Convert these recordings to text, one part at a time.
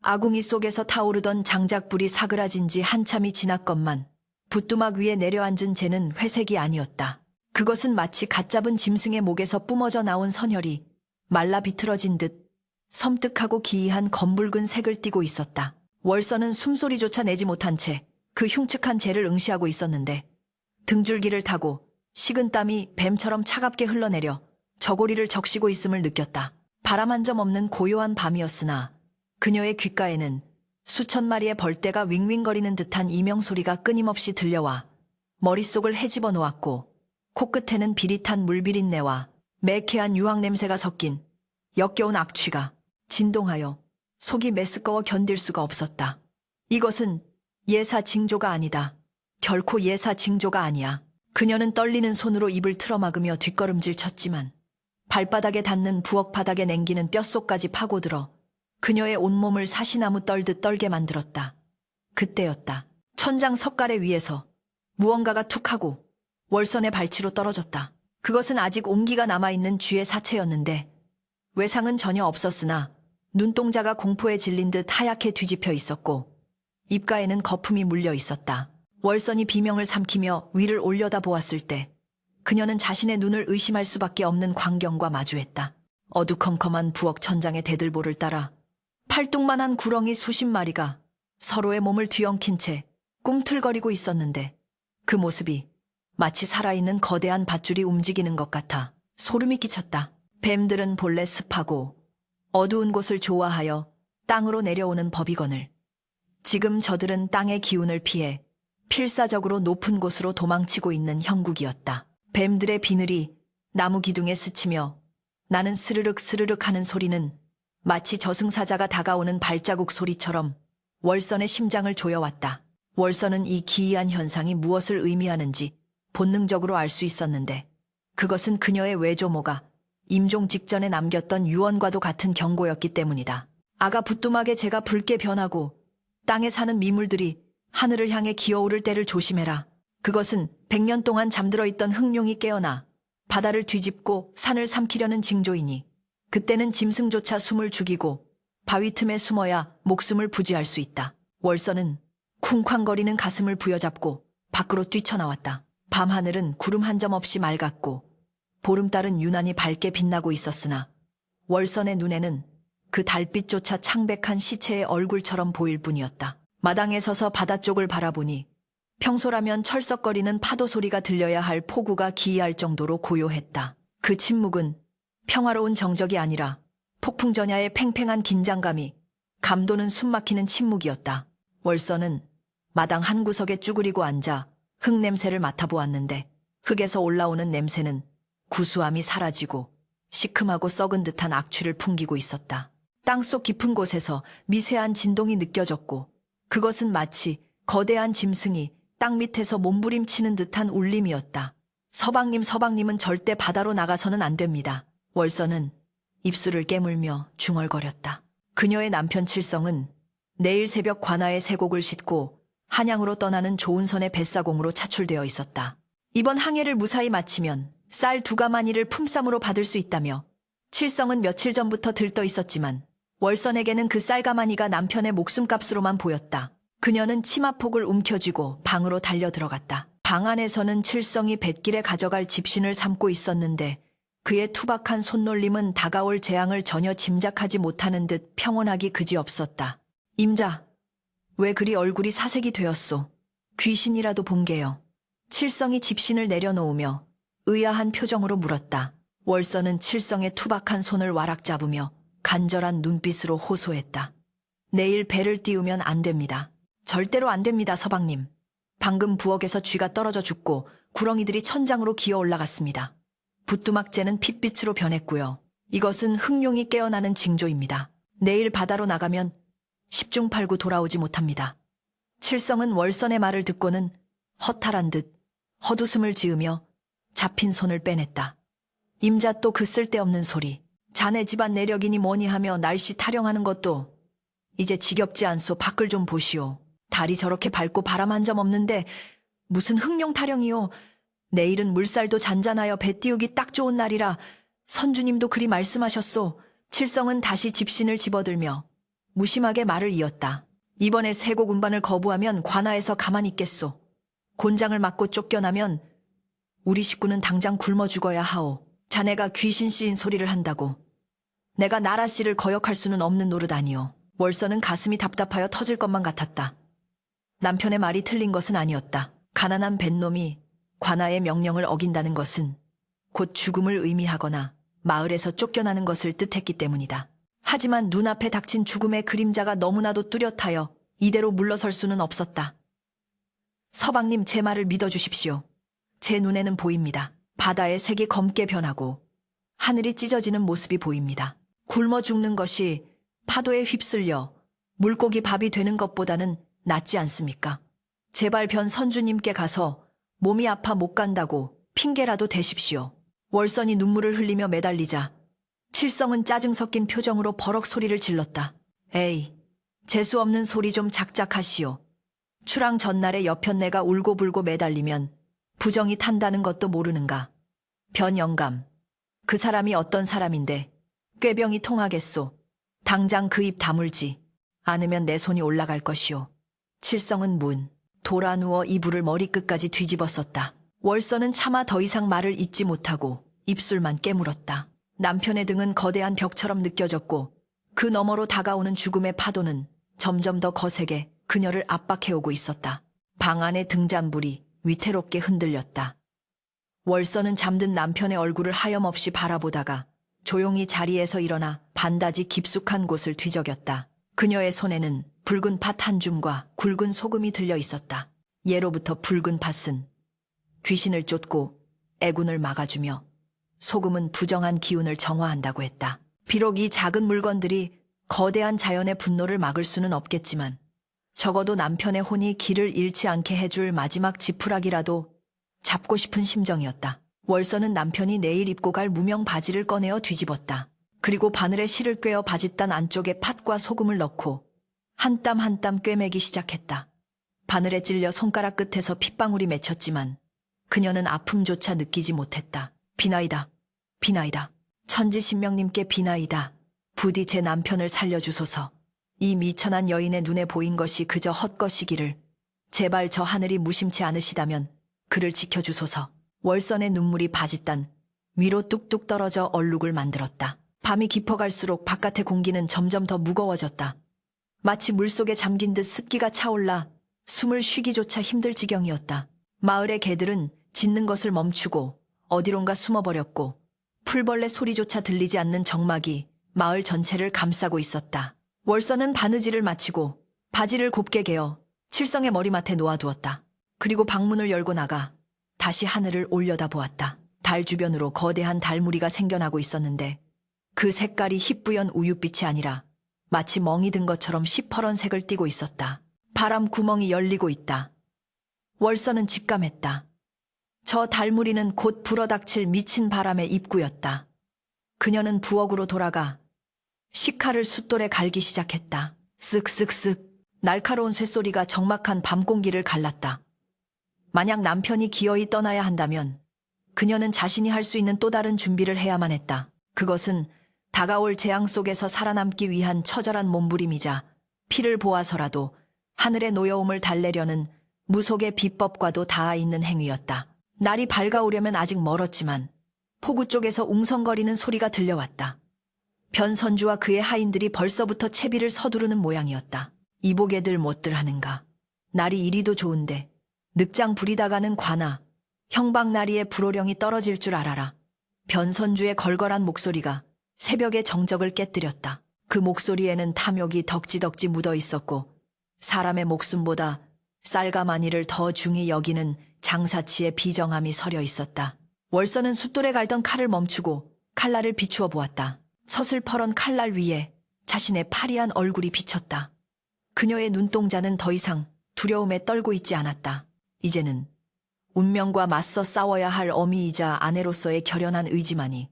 아궁이 속에서 타오르던 장작불이 사그라진 지 한참이 지났건만 부뚜막 위에 내려앉은 쟤는 회색이 아니었다. 그것은 마치 갓 잡은 짐승의 목에서 뿜어져 나온 선혈이 말라 비틀어진 듯 섬뜩하고 기이한 검붉은 색을 띠고 있었다. 월서는 숨소리조차 내지 못한 채 그 흉측한 쟤를 응시하고 있었는데 등줄기를 타고 식은 땀이 뱀처럼 차갑게 흘러내려 저고리를 적시고 있음을 느꼈다. 바람 한 점 없는 고요한 밤이었으나 그녀의 귓가에는 수천 마리의 벌떼가 윙윙거리는 듯한 이명소리가 끊임없이 들려와 머릿속을 헤집어 놓았고 코끝에는 비릿한 물비린내와 매캐한 유황냄새가 섞인 역겨운 악취가 진동하여 속이 메스꺼워 견딜 수가 없었다. 이것은 예사 징조가 아니다. 결코 예사 징조가 아니야. 그녀는 떨리는 손으로 입을 틀어막으며 뒷걸음질 쳤지만 발바닥에 닿는 부엌 바닥에 냉기는 뼛속까지 파고들어 그녀의 온몸을 사시나무 떨듯 떨게 만들었다. 그때였다. 천장 석가래 위에서 무언가가 툭 하고 월선의 발치로 떨어졌다. 그것은 아직 온기가 남아있는 쥐의 사체였는데 외상은 전혀 없었으나 눈동자가 공포에 질린 듯 하얗게 뒤집혀 있었고 입가에는 거품이 물려 있었다. 월선이 비명을 삼키며 위를 올려다 보았을 때 그녀는 자신의 눈을 의심할 수밖에 없는 광경과 마주했다. 어두컴컴한 부엌 천장의 대들보를 따라 팔뚝만한 구렁이 수십 마리가 서로의 몸을 뒤엉킨 채 꿈틀거리고 있었는데 그 모습이 마치 살아있는 거대한 밧줄이 움직이는 것 같아 소름이 끼쳤다. 뱀들은 본래 습하고 어두운 곳을 좋아하여 땅으로 내려오는 법이거늘 지금 저들은 땅의 기운을 피해 필사적으로 높은 곳으로 도망치고 있는 형국이었다. 뱀들의 비늘이 나무 기둥에 스치며 나는 스르륵 스르륵 하는 소리는 마치 저승사자가 다가오는 발자국 소리처럼 월선의 심장을 조여왔다. 월선은 이 기이한 현상이 무엇을 의미하는지 본능적으로 알 수 있었는데 그것은 그녀의 외조모가 임종 직전에 남겼던 유언과도 같은 경고였기 때문이다. 아가 부뚜막에 재가 붉게 변하고 땅에 사는 미물들이 하늘을 향해 기어오를 때를 조심해라. 그것은 100년 동안 잠들어 있던 흑룡이 깨어나 바다를 뒤집고 산을 삼키려는 징조이니 그때는 짐승조차 숨을 죽이고 바위 틈에 숨어야 목숨을 부지할 수 있다. 월서는 쿵쾅거리는 가슴을 부여잡고 밖으로 뛰쳐나왔다. 밤하늘은 구름 한 점 없이 맑았고 보름달은 유난히 밝게 빛나고 있었으나 월선의 눈에는 그 달빛조차 창백한 시체의 얼굴처럼 보일 뿐이었다. 마당에 서서 바다 쪽을 바라보니 평소라면 철썩거리는 파도 소리가 들려야 할 폭우가 기이할 정도로 고요했다. 그 침묵은 평화로운 정적이 아니라 폭풍전야의 팽팽한 긴장감이 감도는 숨막히는 침묵이었다. 월서는 마당 한 구석에 쭈그리고 앉아 흙 냄새를 맡아보았는데 흙에서 올라오는 냄새는 구수함이 사라지고 시큼하고 썩은 듯한 악취를 풍기고 있었다. 땅속 깊은 곳에서 미세한 진동이 느껴졌고 그것은 마치 거대한 짐승이 땅 밑에서 몸부림치는 듯한 울림이었다. 서방님은 절대 바다로 나가서는 안 됩니다. 월서는 입술을 깨물며 중얼거렸다. 그녀의 남편 칠성은 내일 새벽 관아에 쇠곡을 싣고 한양으로 떠나는 조은선의 뱃사공으로 차출되어 있었다. 이번 항해를 무사히 마치면 쌀 2가마니를 품삯으로 받을 수 있다며 칠성은 며칠 전부터 들떠 있었지만 월선에게는 그 쌀가마니가 남편의 목숨값으로만 보였다. 그녀는 치마폭을 움켜쥐고 방으로 달려 들어갔다. 방 안에서는 칠성이 뱃길에 가져갈 집신을 삼고 있었는데 그의 투박한 손놀림은 다가올 재앙을 전혀 짐작하지 못하는 듯 평온하기 그지없었다. 임자, 왜 그리 얼굴이 사색이 되었소? 귀신이라도 본 게요. 칠성이 집신을 내려놓으며 의아한 표정으로 물었다. 월서는 칠성의 투박한 손을 와락 잡으며 간절한 눈빛으로 호소했다. 내일 배를 띄우면 안 됩니다. 절대로 안 됩니다, 서방님. 방금 부엌에서 쥐가 떨어져 죽고 구렁이들이 천장으로 기어 올라갔습니다. 부뚜막재는 핏빛으로 변했고요. 이것은 흑룡이 깨어나는 징조입니다. 내일 바다로 나가면 10중 8구 돌아오지 못합니다. 칠성은 월선의 말을 듣고는 허탈한 듯 헛웃음을 지으며 잡힌 손을 빼냈다. 임자 또 그 쓸데없는 소리. 자네 집안 내력이니 뭐니 하며 날씨 타령하는 것도 이제 지겹지 않소. 밖을 좀 보시오. 달이 저렇게 밝고 바람 한 점 없는데 무슨 흑룡 타령이요. 내일은 물살도 잔잔하여 배 띄우기 딱 좋은 날이라 선주님도 그리 말씀하셨소. 칠성은 다시 집신을 집어들며 무심하게 말을 이었다. 이번에 세곡 운반을 거부하면 관아에서 가만히 있겠소. 곤장을 맞고 쫓겨나면 우리 식구는 당장 굶어 죽어야 하오. 자네가 귀신 씨인 소리를 한다고 내가 나라 씨를 거역할 수는 없는 노릇 아니오. 월서는 가슴이 답답하여 터질 것만 같았다. 남편의 말이 틀린 것은 아니었다. 가난한 뱃놈이 관아의 명령을 어긴다는 것은 곧 죽음을 의미하거나 마을에서 쫓겨나는 것을 뜻했기 때문이다. 하지만 눈앞에 닥친 죽음의 그림자가 너무나도 뚜렷하여 이대로 물러설 수는 없었다. 서방님, 제 말을 믿어주십시오. 제 눈에는 보입니다. 바다의 색이 검게 변하고 하늘이 찢어지는 모습이 보입니다. 굶어 죽는 것이 파도에 휩쓸려 물고기 밥이 되는 것보다는 낫지 않습니까? 제발 변 선주님께 가서 몸이 아파 못 간다고 핑계라도 대십시오. 월선이 눈물을 흘리며 매달리자 칠성은 짜증 섞인 표정으로 버럭 소리를 질렀다. 에이, 재수 없는 소리 좀 작작하시오. 출항 전날에 여편네가 울고불고 매달리면 부정이 탄다는 것도 모르는가. 변 영감, 그 사람이 어떤 사람인데 꾀병이 통하겠소. 당장 그 입 다물지 않으면 내 손이 올라갈 것이오. 칠성은 돌아 누워 이불을 머리끝까지 뒤집었었다. 월서는 차마 더 이상 말을 잇지 못하고 입술만 깨물었다. 남편의 등은 거대한 벽처럼 느껴졌고 그 너머로 다가오는 죽음의 파도는 점점 더 거세게 그녀를 압박해오고 있었다. 방 안의 등잔불이 위태롭게 흔들렸다. 월서는 잠든 남편의 얼굴을 하염없이 바라보다가 조용히 자리에서 일어나 반다지 깊숙한 곳을 뒤적였다. 그녀의 손에는 붉은 팥 한 줌과 굵은 소금이 들려 있었다. 예로부터 붉은 팥은 귀신을 쫓고 애군을 막아주며 소금은 부정한 기운을 정화한다고 했다. 비록 이 작은 물건들이 거대한 자연의 분노를 막을 수는 없겠지만 적어도 남편의 혼이 길을 잃지 않게 해줄 마지막 지푸라기라도 잡고 싶은 심정이었다. 월서는 남편이 내일 입고 갈 무명 바지를 꺼내어 뒤집었다. 그리고 바늘에 실을 꿰어 바짓단 안쪽에 팥과 소금을 넣고 한 땀 한 땀 꿰매기 시작했다. 바늘에 찔려 손가락 끝에서 핏방울이 맺혔지만 그녀는 아픔조차 느끼지 못했다. 비나이다. 비나이다. 천지신명님께 비나이다. 부디 제 남편을 살려주소서. 이 미천한 여인의 눈에 보인 것이 그저 헛것이기를. 제발 저 하늘이 무심치 않으시다면 그를 지켜주소서. 월선의 눈물이 바짓단 위로 뚝뚝 떨어져 얼룩을 만들었다. 밤이 깊어갈수록 바깥의 공기는 점점 더 무거워졌다. 마치 물속에 잠긴 듯 습기가 차올라 숨을 쉬기조차 힘들 지경이었다. 마을의 개들은 짖는 것을 멈추고 어디론가 숨어버렸고 풀벌레 소리조차 들리지 않는 정막이 마을 전체를 감싸고 있었다. 월선은 바느질을 마치고 바지를 곱게 개어 칠성의 머리맡에 놓아두었다. 그리고 방문을 열고 나가 다시 하늘을 올려다보았다. 달 주변으로 거대한 달무리가 생겨나고 있었는데 그 색깔이 희뿌연 우윳빛이 아니라 마치 멍이 든 것처럼 시퍼런 색을 띠고 있었다. 바람 구멍이 열리고 있다. 월선은 직감했다. 저 달무리는 곧 불어닥칠 미친 바람의 입구였다. 그녀는 부엌으로 돌아가 식칼을 숫돌에 갈기 시작했다. 쓱쓱쓱 날카로운 쇳소리가 적막한 밤 공기를 갈랐다. 만약 남편이 기어이 떠나야 한다면 그녀는 자신이 할 수 있는 또 다른 준비를 해야만 했다. 그것은 다가올 재앙 속에서 살아남기 위한 처절한 몸부림이자 피를 보아서라도 하늘의 노여움을 달래려는 무속의 비법과도 닿아 있는 행위였다. 날이 밝아오려면 아직 멀었지만 포구 쪽에서 웅성거리는 소리가 들려왔다. 변선주와 그의 하인들이 벌써부터 채비를 서두르는 모양이었다. 이보게들 못들 하는가. 날이 이리도 좋은데 늑장 부리다가는 관아, 형방나리의 불호령이 떨어질 줄 알아라. 변선주의 걸걸한 목소리가 새벽의 정적을 깨뜨렸다. 그 목소리에는 탐욕이 덕지덕지 묻어 있었고 사람의 목숨보다 쌀가마니를 더 중히 여기는 장사치의 비정함이 서려 있었다. 월서는 숫돌에 갈던 칼을 멈추고 칼날을 비추어 보았다. 서슬퍼런 칼날 위에 자신의 파리한 얼굴이 비쳤다. 그녀의 눈동자는 더 이상 두려움에 떨고 있지 않았다. 이제는 운명과 맞서 싸워야 할 어미이자 아내로서의 결연한 의지만이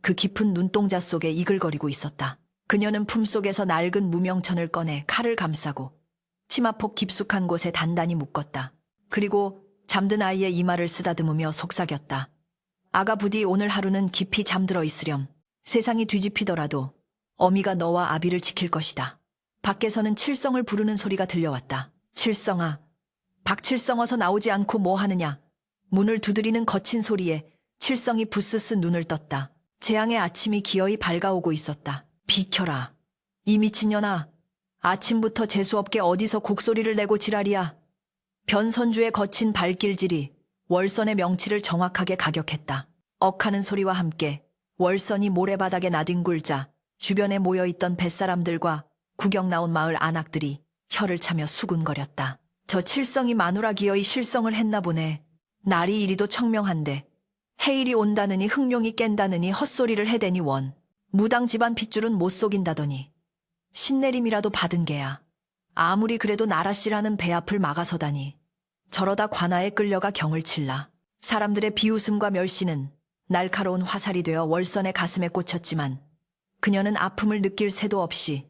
그 깊은 눈동자 속에 이글거리고 있었다. 그녀는 품속에서 낡은 무명천을 꺼내 칼을 감싸고 치마폭 깊숙한 곳에 단단히 묶었다. 그리고 잠든 아이의 이마를 쓰다듬으며 속삭였다. 아가 부디 오늘 하루는 깊이 잠들어 있으렴. 세상이 뒤집히더라도 어미가 너와 아비를 지킬 것이다. 밖에서는 칠성을 부르는 소리가 들려왔다. 칠성아, 박칠성 어서 나오지 않고 뭐 하느냐. 문을 두드리는 거친 소리에 칠성이 부스스 눈을 떴다. 재앙의 아침이 기어이 밝아오고 있었다. 비켜라. 이 미친년아. 아침부터 재수없게 어디서 곡소리를 내고 지랄이야. 변선주의 거친 발길질이 월선의 명치를 정확하게 가격했다. 억하는 소리와 함께 월선이 모래바닥에 나뒹굴자 주변에 모여있던 뱃사람들과 구경 나온 마을 안악들이 혀를 차며 수군거렸다. 저 칠성이 마누라 기어이 실성을 했나 보네. 날이 이리도 청명한데 해일이 온다느니 흑룡이 깬다느니 헛소리를 해대니 원. 무당 집안 핏줄은 못 속인다더니 신내림이라도 받은 게야. 아무리 그래도 나라씨라는 배 앞을 막아서다니. 저러다 관아에 끌려가 경을 칠라. 사람들의 비웃음과 멸시는 날카로운 화살이 되어 월선의 가슴에 꽂혔지만 그녀는 아픔을 느낄 새도 없이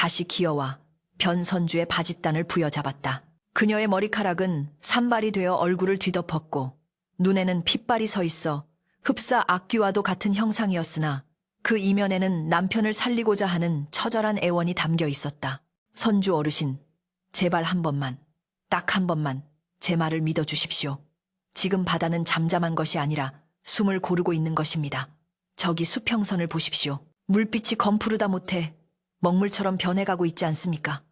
다시 기어와 변선주의 바짓단을 부여잡았다. 그녀의 머리카락은 산발이 되어 얼굴을 뒤덮었고 눈에는 핏발이 서 있어 흡사 악귀와도 같은 형상이었으나 그 이면에는 남편을 살리고자 하는 처절한 애원이 담겨 있었다. 선주 어르신, 제발 한 번만, 딱 한 번만 제 말을 믿어주십시오. 지금 바다는 잠잠한 것이 아니라 숨을 고르고 있는 것입니다. 저기 수평선을 보십시오. 물빛이 검푸르다 못해 먹물처럼 변해가고 있지 않습니까?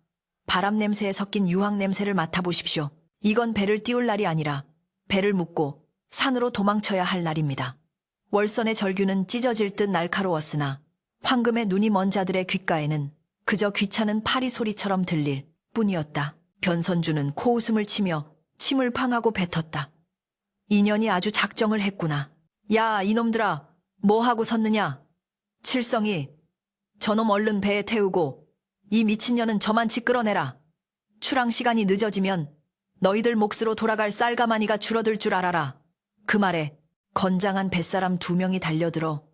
바람 냄새에 섞인 유황 냄새를 맡아보십시오. 이건 배를 띄울 날이 아니라 배를 묶고 산으로 도망쳐야 할 날입니다. 월선의 절규는 찢어질 듯 날카로웠으나 황금의 눈이 먼 자들의 귓가에는 그저 귀찮은 파리 소리처럼 들릴 뿐이었다. 변선주는 코웃음을 치며 침을 팡하고 뱉었다. 인연이 아주 작정을 했구나. 야, 이놈들아, 뭐하고 섰느냐? 칠성이, 저놈 얼른 배에 태우고 이 미친년은 저만치 끌어내라. 출항 시간이 늦어지면 너희들 몫으로 돌아갈 쌀가마니가 줄어들 줄 알아라. 그 말에 건장한 뱃사람 2명이 달려들어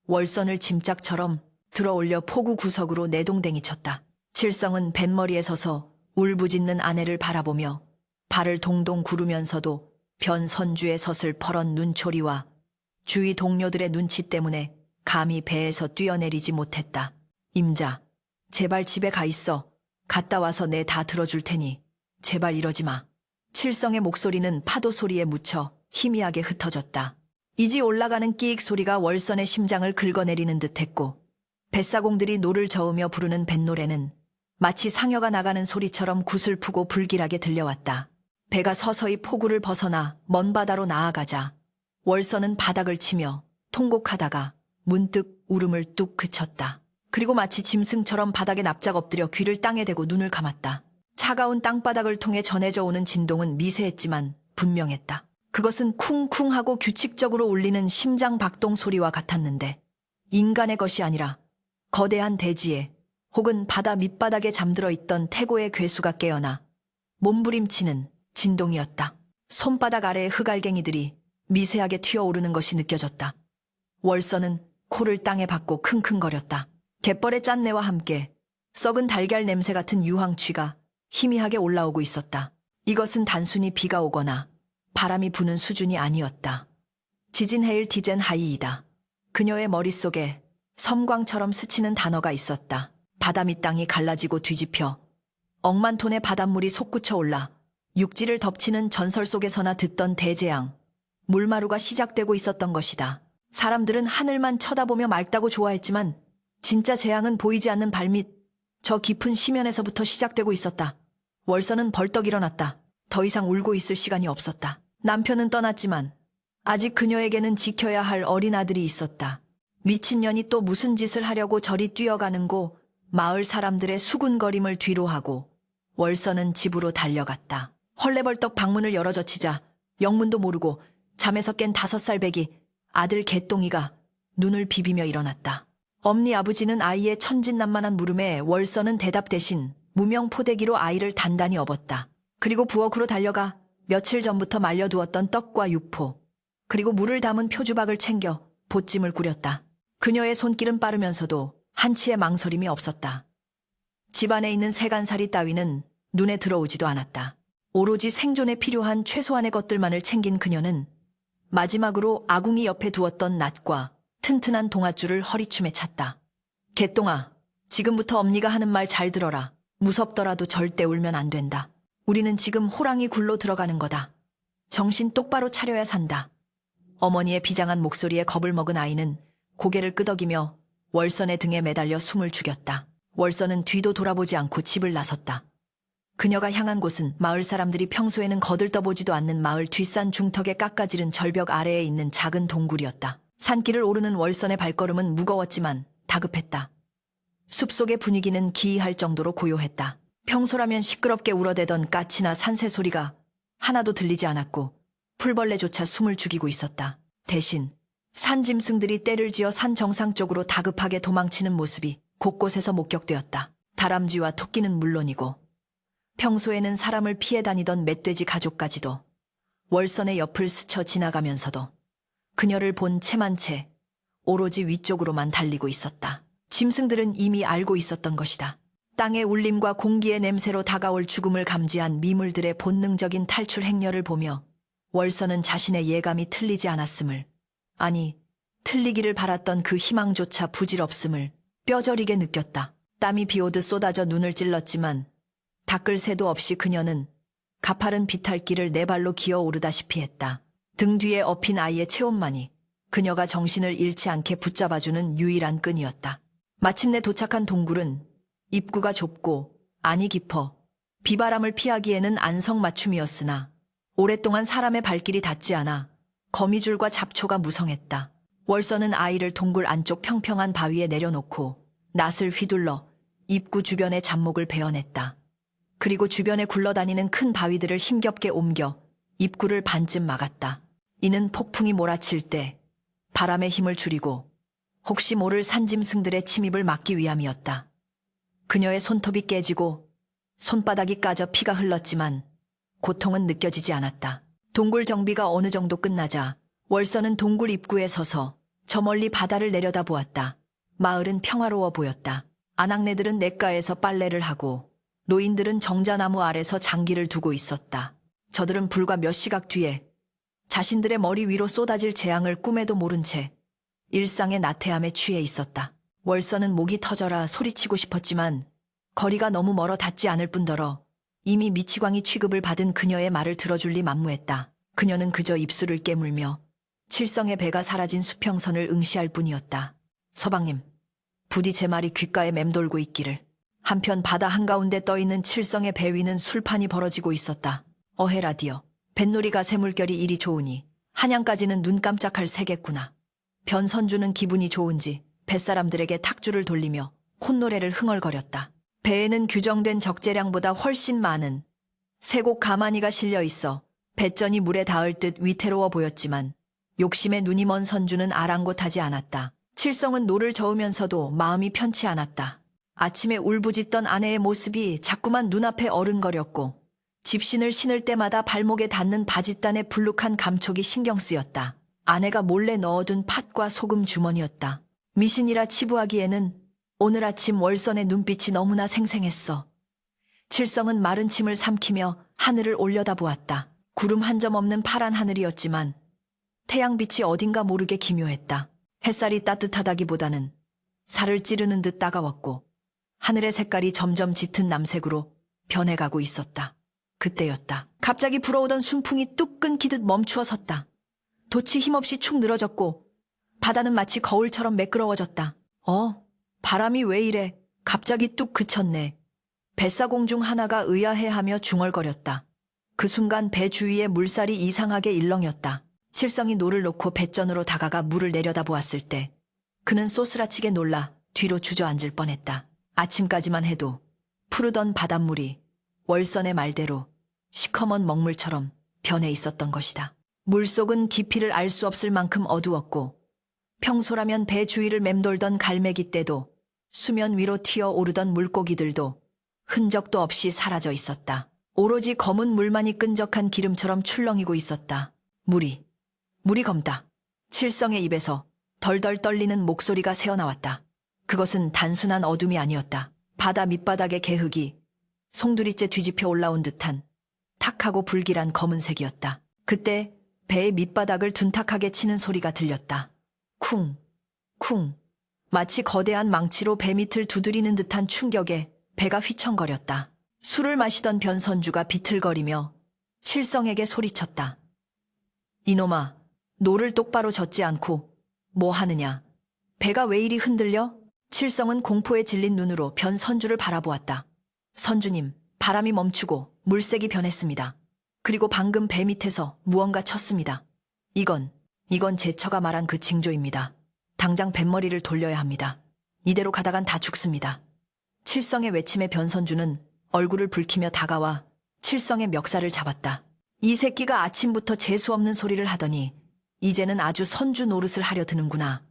월선을 짐짝처럼 들어올려 포구 구석으로 내동댕이 쳤다. 칠성은 뱃머리에 서서 울부짖는 아내를 바라보며 발을 동동 구르면서도 변선주의 섯을 퍼런 눈초리와 주위 동료들의 눈치 때문에 감히 배에서 뛰어내리지 못했다. 임자, 제발 집에 가 있어. 갔다 와서 내 다 들어줄 테니 제발 이러지 마. 칠성의 목소리는 파도 소리에 묻혀 희미하게 흩어졌다. 이지 올라가는 끼익 소리가 월선의 심장을 긁어내리는 듯했고 뱃사공들이 노를 저으며 부르는 뱃노래는 마치 상여가 나가는 소리처럼 구슬프고 불길하게 들려왔다. 배가 서서히 포구를 벗어나 먼 바다로 나아가자 월선은 바닥을 치며 통곡하다가 문득 울음을 뚝 그쳤다. 그리고 마치 짐승처럼 바닥에 납작 엎드려 귀를 땅에 대고 눈을 감았다. 차가운 땅바닥을 통해 전해져 오는 진동은 미세했지만 분명했다. 그것은 쿵쿵하고 규칙적으로 울리는 심장 박동 소리와 같았는데 인간의 것이 아니라 거대한 대지에 혹은 바다 밑바닥에 잠들어 있던 태고의 괴수가 깨어나 몸부림치는 진동이었다. 손바닥 아래의 흙알갱이들이 미세하게 튀어오르는 것이 느껴졌다. 월선은 코를 땅에 박고 킁킁거렸다. 갯벌의 짠내와 함께 썩은 달걀 냄새 같은 유황취가 희미하게 올라오고 있었다. 이것은 단순히 비가 오거나 바람이 부는 수준이 아니었다. 지진해일 디젠 하이이다. 그녀의 머릿속에 섬광처럼 스치는 단어가 있었다. 바다 밑땅이 갈라지고 뒤집혀 억만 톤의 바닷물이 솟구쳐 올라 육지를 덮치는 전설 속에서나 듣던 대재앙, 물마루가 시작되고 있었던 것이다. 사람들은 하늘만 쳐다보며 맑다고 좋아했지만 진짜 재앙은 보이지 않는 발밑, 저 깊은 심연에서부터 시작되고 있었다. 월선은 벌떡 일어났다. 더 이상 울고 있을 시간이 없었다. 남편은 떠났지만 아직 그녀에게는 지켜야 할 어린 아들이 있었다. 미친년이 또 무슨 짓을 하려고 저리 뛰어가는고 마을 사람들의 수군거림을 뒤로하고 월선은 집으로 달려갔다. 헐레벌떡 방문을 열어젖히자 영문도 모르고 잠에서 깬 5살 배기 아들 개똥이가 눈을 비비며 일어났다. 엄니 아버지는 아이의 천진난만한 물음에 월선은 대답 대신 무명포대기로 아이를 단단히 업었다. 그리고 부엌으로 달려가 며칠 전부터 말려두었던 떡과 육포, 그리고 물을 담은 표주박을 챙겨 보찜을 꾸렸다. 그녀의 손길은 빠르면서도 한치의 망설임이 없었다. 집안에 있는 세간살이 따위는 눈에 들어오지도 않았다. 오로지 생존에 필요한 최소한의 것들만을 챙긴 그녀는 마지막으로 아궁이 옆에 두었던 낫과 튼튼한 동아줄을 허리춤에 찼다. 개똥아, 지금부터 엄니가 하는 말 잘 들어라. 무섭더라도 절대 울면 안 된다. 우리는 지금 호랑이 굴로 들어가는 거다. 정신 똑바로 차려야 산다. 어머니의 비장한 목소리에 겁을 먹은 아이는 고개를 끄덕이며 월선의 등에 매달려 숨을 죽였다. 월선은 뒤도 돌아보지 않고 집을 나섰다. 그녀가 향한 곳은 마을 사람들이 평소에는 거들떠보지도 않는 마을 뒷산 중턱에 깎아지른 절벽 아래에 있는 작은 동굴이었다. 산길을 오르는 월선의 발걸음은 무거웠지만 다급했다. 숲속의 분위기는 기이할 정도로 고요했다. 평소라면 시끄럽게 울어대던 까치나 산새 소리가 하나도 들리지 않았고 풀벌레조차 숨을 죽이고 있었다. 대신 산짐승들이 떼를 지어 산 정상 쪽으로 다급하게 도망치는 모습이 곳곳에서 목격되었다. 다람쥐와 토끼는 물론이고 평소에는 사람을 피해 다니던 멧돼지 가족까지도 월선의 옆을 스쳐 지나가면서도 그녀를 본 채만 채 오로지 위쪽으로만 달리고 있었다. 짐승들은 이미 알고 있었던 것이다. 땅의 울림과 공기의 냄새로 다가올 죽음을 감지한 미물들의 본능적인 탈출 행렬을 보며 월선은 자신의 예감이 틀리지 않았음을, 아니 틀리기를 바랐던 그 희망조차 부질없음을 뼈저리게 느꼈다. 땀이 비오듯 쏟아져 눈을 찔렀지만 닦을 새도 없이 그녀는 가파른 비탈길을 네 발로 기어 오르다시피 했다. 등 뒤에 업힌 아이의 체온만이 그녀가 정신을 잃지 않게 붙잡아주는 유일한 끈이었다. 마침내 도착한 동굴은 입구가 좁고 안이 깊어 비바람을 피하기에는 안성맞춤이었으나 오랫동안 사람의 발길이 닿지 않아 거미줄과 잡초가 무성했다. 월선은 아이를 동굴 안쪽 평평한 바위에 내려놓고 낫을 휘둘러 입구 주변의 잡목을 베어냈다. 그리고 주변에 굴러다니는 큰 바위들을 힘겹게 옮겨 입구를 반쯤 막았다. 이는 폭풍이 몰아칠 때 바람의 힘을 줄이고 혹시 모를 산짐승들의 침입을 막기 위함이었다. 그녀의 손톱이 깨지고 손바닥이 까져 피가 흘렀지만 고통은 느껴지지 않았다. 동굴 정비가 어느 정도 끝나자 월선은 동굴 입구에 서서 저 멀리 바다를 내려다보았다. 마을은 평화로워 보였다. 아낙네들은 냇가에서 빨래를 하고 노인들은 정자나무 아래서 장기를 두고 있었다. 저들은 불과 몇 시각 뒤에 자신들의 머리 위로 쏟아질 재앙을 꿈에도 모른 채 일상의 나태함에 취해 있었다. 월선은 목이 터져라 소리치고 싶었지만 거리가 너무 멀어 닿지 않을 뿐더러 이미 미치광이 취급을 받은 그녀의 말을 들어줄 리 만무했다. 그녀는 그저 입술을 깨물며 칠성의 배가 사라진 수평선을 응시할 뿐이었다. 서방님, 부디 제 말이 귓가에 맴돌고 있기를. 한편 바다 한가운데 떠있는 칠성의 배 위는 술판이 벌어지고 있었다. 어헤라디어, 뱃놀이가 새물결이 이리 좋으니 한양까지는 눈 깜짝할 새겠구나. 변선주는 기분이 좋은지 뱃사람들에게 탁주를 돌리며 콧노래를 흥얼거렸다. 배에는 규정된 적재량보다 훨씬 많은 세곡 가마니가 실려 있어 뱃전이 물에 닿을 듯 위태로워 보였지만 욕심에 눈이 먼 선주는 아랑곳하지 않았다. 칠성은 노를 저으면서도 마음이 편치 않았다. 아침에 울부짖던 아내의 모습이 자꾸만 눈앞에 어른거렸고 집신을 신을 때마다 발목에 닿는 바짓단의 불룩한 감촉이 신경 쓰였다. 아내가 몰래 넣어둔 팥과 소금 주머니였다. 미신이라 치부하기에는 오늘 아침 월선의 눈빛이 너무나 생생했어. 칠성은 마른 침을 삼키며 하늘을 올려다보았다. 구름 한 점 없는 파란 하늘이었지만 태양빛이 어딘가 모르게 기묘했다. 햇살이 따뜻하다기보다는 살을 찌르는 듯 따가웠고 하늘의 색깔이 점점 짙은 남색으로 변해가고 있었다. 그때였다. 갑자기 불어오던 순풍이 뚝 끊기듯 멈추어 섰다. 돛이 힘없이 축 늘어졌고 바다는 마치 거울처럼 매끄러워졌다. 바람이 왜 이래? 갑자기 뚝 그쳤네. 뱃사공 중 하나가 의아해하며 중얼거렸다. 그 순간 배 주위에 물살이 이상하게 일렁였다. 칠성이 노를 놓고 뱃전으로 다가가 물을 내려다보았을 때 그는 쏘스라치게 놀라 뒤로 주저앉을 뻔했다. 아침까지만 해도 푸르던 바닷물이 월선의 말대로 시커먼 먹물처럼 변해 있었던 것이다. 물속은 깊이를 알 수 없을 만큼 어두웠고 평소라면 배 주위를 맴돌던 갈매기 떼도 수면 위로 튀어오르던 물고기들도 흔적도 없이 사라져 있었다. 오로지 검은 물만이 끈적한 기름처럼 출렁이고 있었다. 물이 검다. 칠성의 입에서 덜덜 떨리는 목소리가 새어나왔다. 그것은 단순한 어둠이 아니었다. 바다 밑바닥의 개흙이 송두리째 뒤집혀 올라온 듯한 탁하고 불길한 검은색이었다. 그때 배의 밑바닥을 둔탁하게 치는 소리가 들렸다. 쿵, 쿵. 마치 거대한 망치로 배 밑을 두드리는 듯한 충격에 배가 휘청거렸다. 술을 마시던 변선주가 비틀거리며 칠성에게 소리쳤다. 이놈아, 노를 똑바로 젓지 않고 뭐 하느냐? 배가 왜 이리 흔들려? 칠성은 공포에 질린 눈으로 변선주를 바라보았다. 선주님, 바람이 멈추고 물색이 변했습니다. 그리고 방금 배 밑에서 무언가 쳤습니다. 이건 제처가 말한 그 징조입니다. 당장 뱃머리를 돌려야 합니다. 이대로 가다간 다 죽습니다. 칠성의 외침에 변선주는 얼굴을 붉히며 다가와 칠성의 멱살을 잡았다. 이 새끼가 아침부터 재수없는 소리를 하더니 이제는 아주 선주 노릇을 하려 드는구나.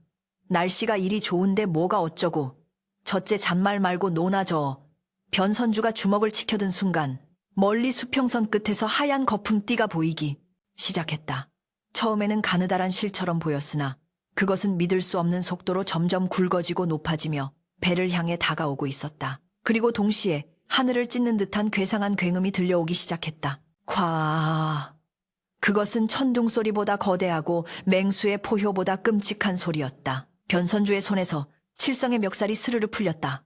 날씨가 이리 좋은데 뭐가 어쩌고. 저째 잔말 말고 노나 저. 변선주가 주먹을 치켜든 순간 멀리 수평선 끝에서 하얀 거품띠가 보이기 시작했다. 처음에는 가느다란 실처럼 보였으나 그것은 믿을 수 없는 속도로 점점 굵어지고 높아지며 배를 향해 다가오고 있었다. 그리고 동시에 하늘을 찢는 듯한 괴상한 굉음이 들려오기 시작했다. 콱. 그것은 천둥 소리보다 거대하고 맹수의 포효보다 끔찍한 소리였다. 변선주의 손에서 칠성의 멱살이 스르르 풀렸다.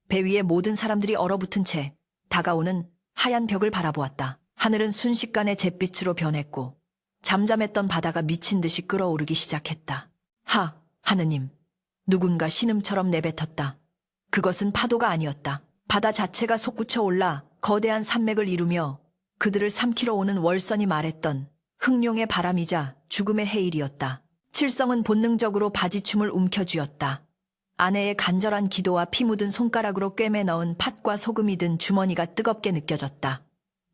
배 위에 모든 사람들이 얼어붙은 채 다가오는 하얀 벽을 바라보았다. 하늘은 순식간에 잿빛으로 변했고 잠잠했던 바다가 미친 듯이 끓어오르기 시작했다. 하느님. 누군가 신음처럼 내뱉었다. 그것은 파도가 아니었다. 바다 자체가 솟구쳐 올라 거대한 산맥을 이루며 그들을 삼키러 오는 월선이 말했던 흑룡의 바람이자 죽음의 해일이었다. 칠성은 본능적으로 바지춤을 움켜쥐었다. 아내의 간절한 기도와 피 묻은 손가락으로 꿰매 넣은 팥과 소금이 든 주머니가 뜨겁게 느껴졌다.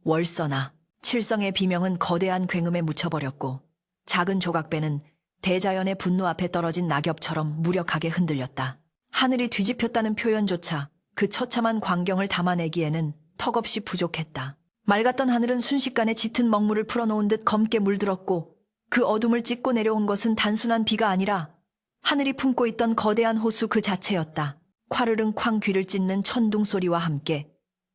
월선아. 칠성의 비명은 거대한 굉음에 묻혀버렸고 작은 조각배는 대자연의 분노 앞에 떨어진 낙엽처럼 무력하게 흔들렸다. 하늘이 뒤집혔다는 표현조차 그 처참한 광경을 담아내기에는 턱없이 부족했다. 맑았던 하늘은 순식간에 짙은 먹물을 풀어놓은 듯 검게 물들었고 그 어둠을 찢고 내려온 것은 단순한 비가 아니라 하늘이 품고 있던 거대한 호수 그 자체였다. 콰르릉 쾅 귀를 찢는 천둥 소리와 함께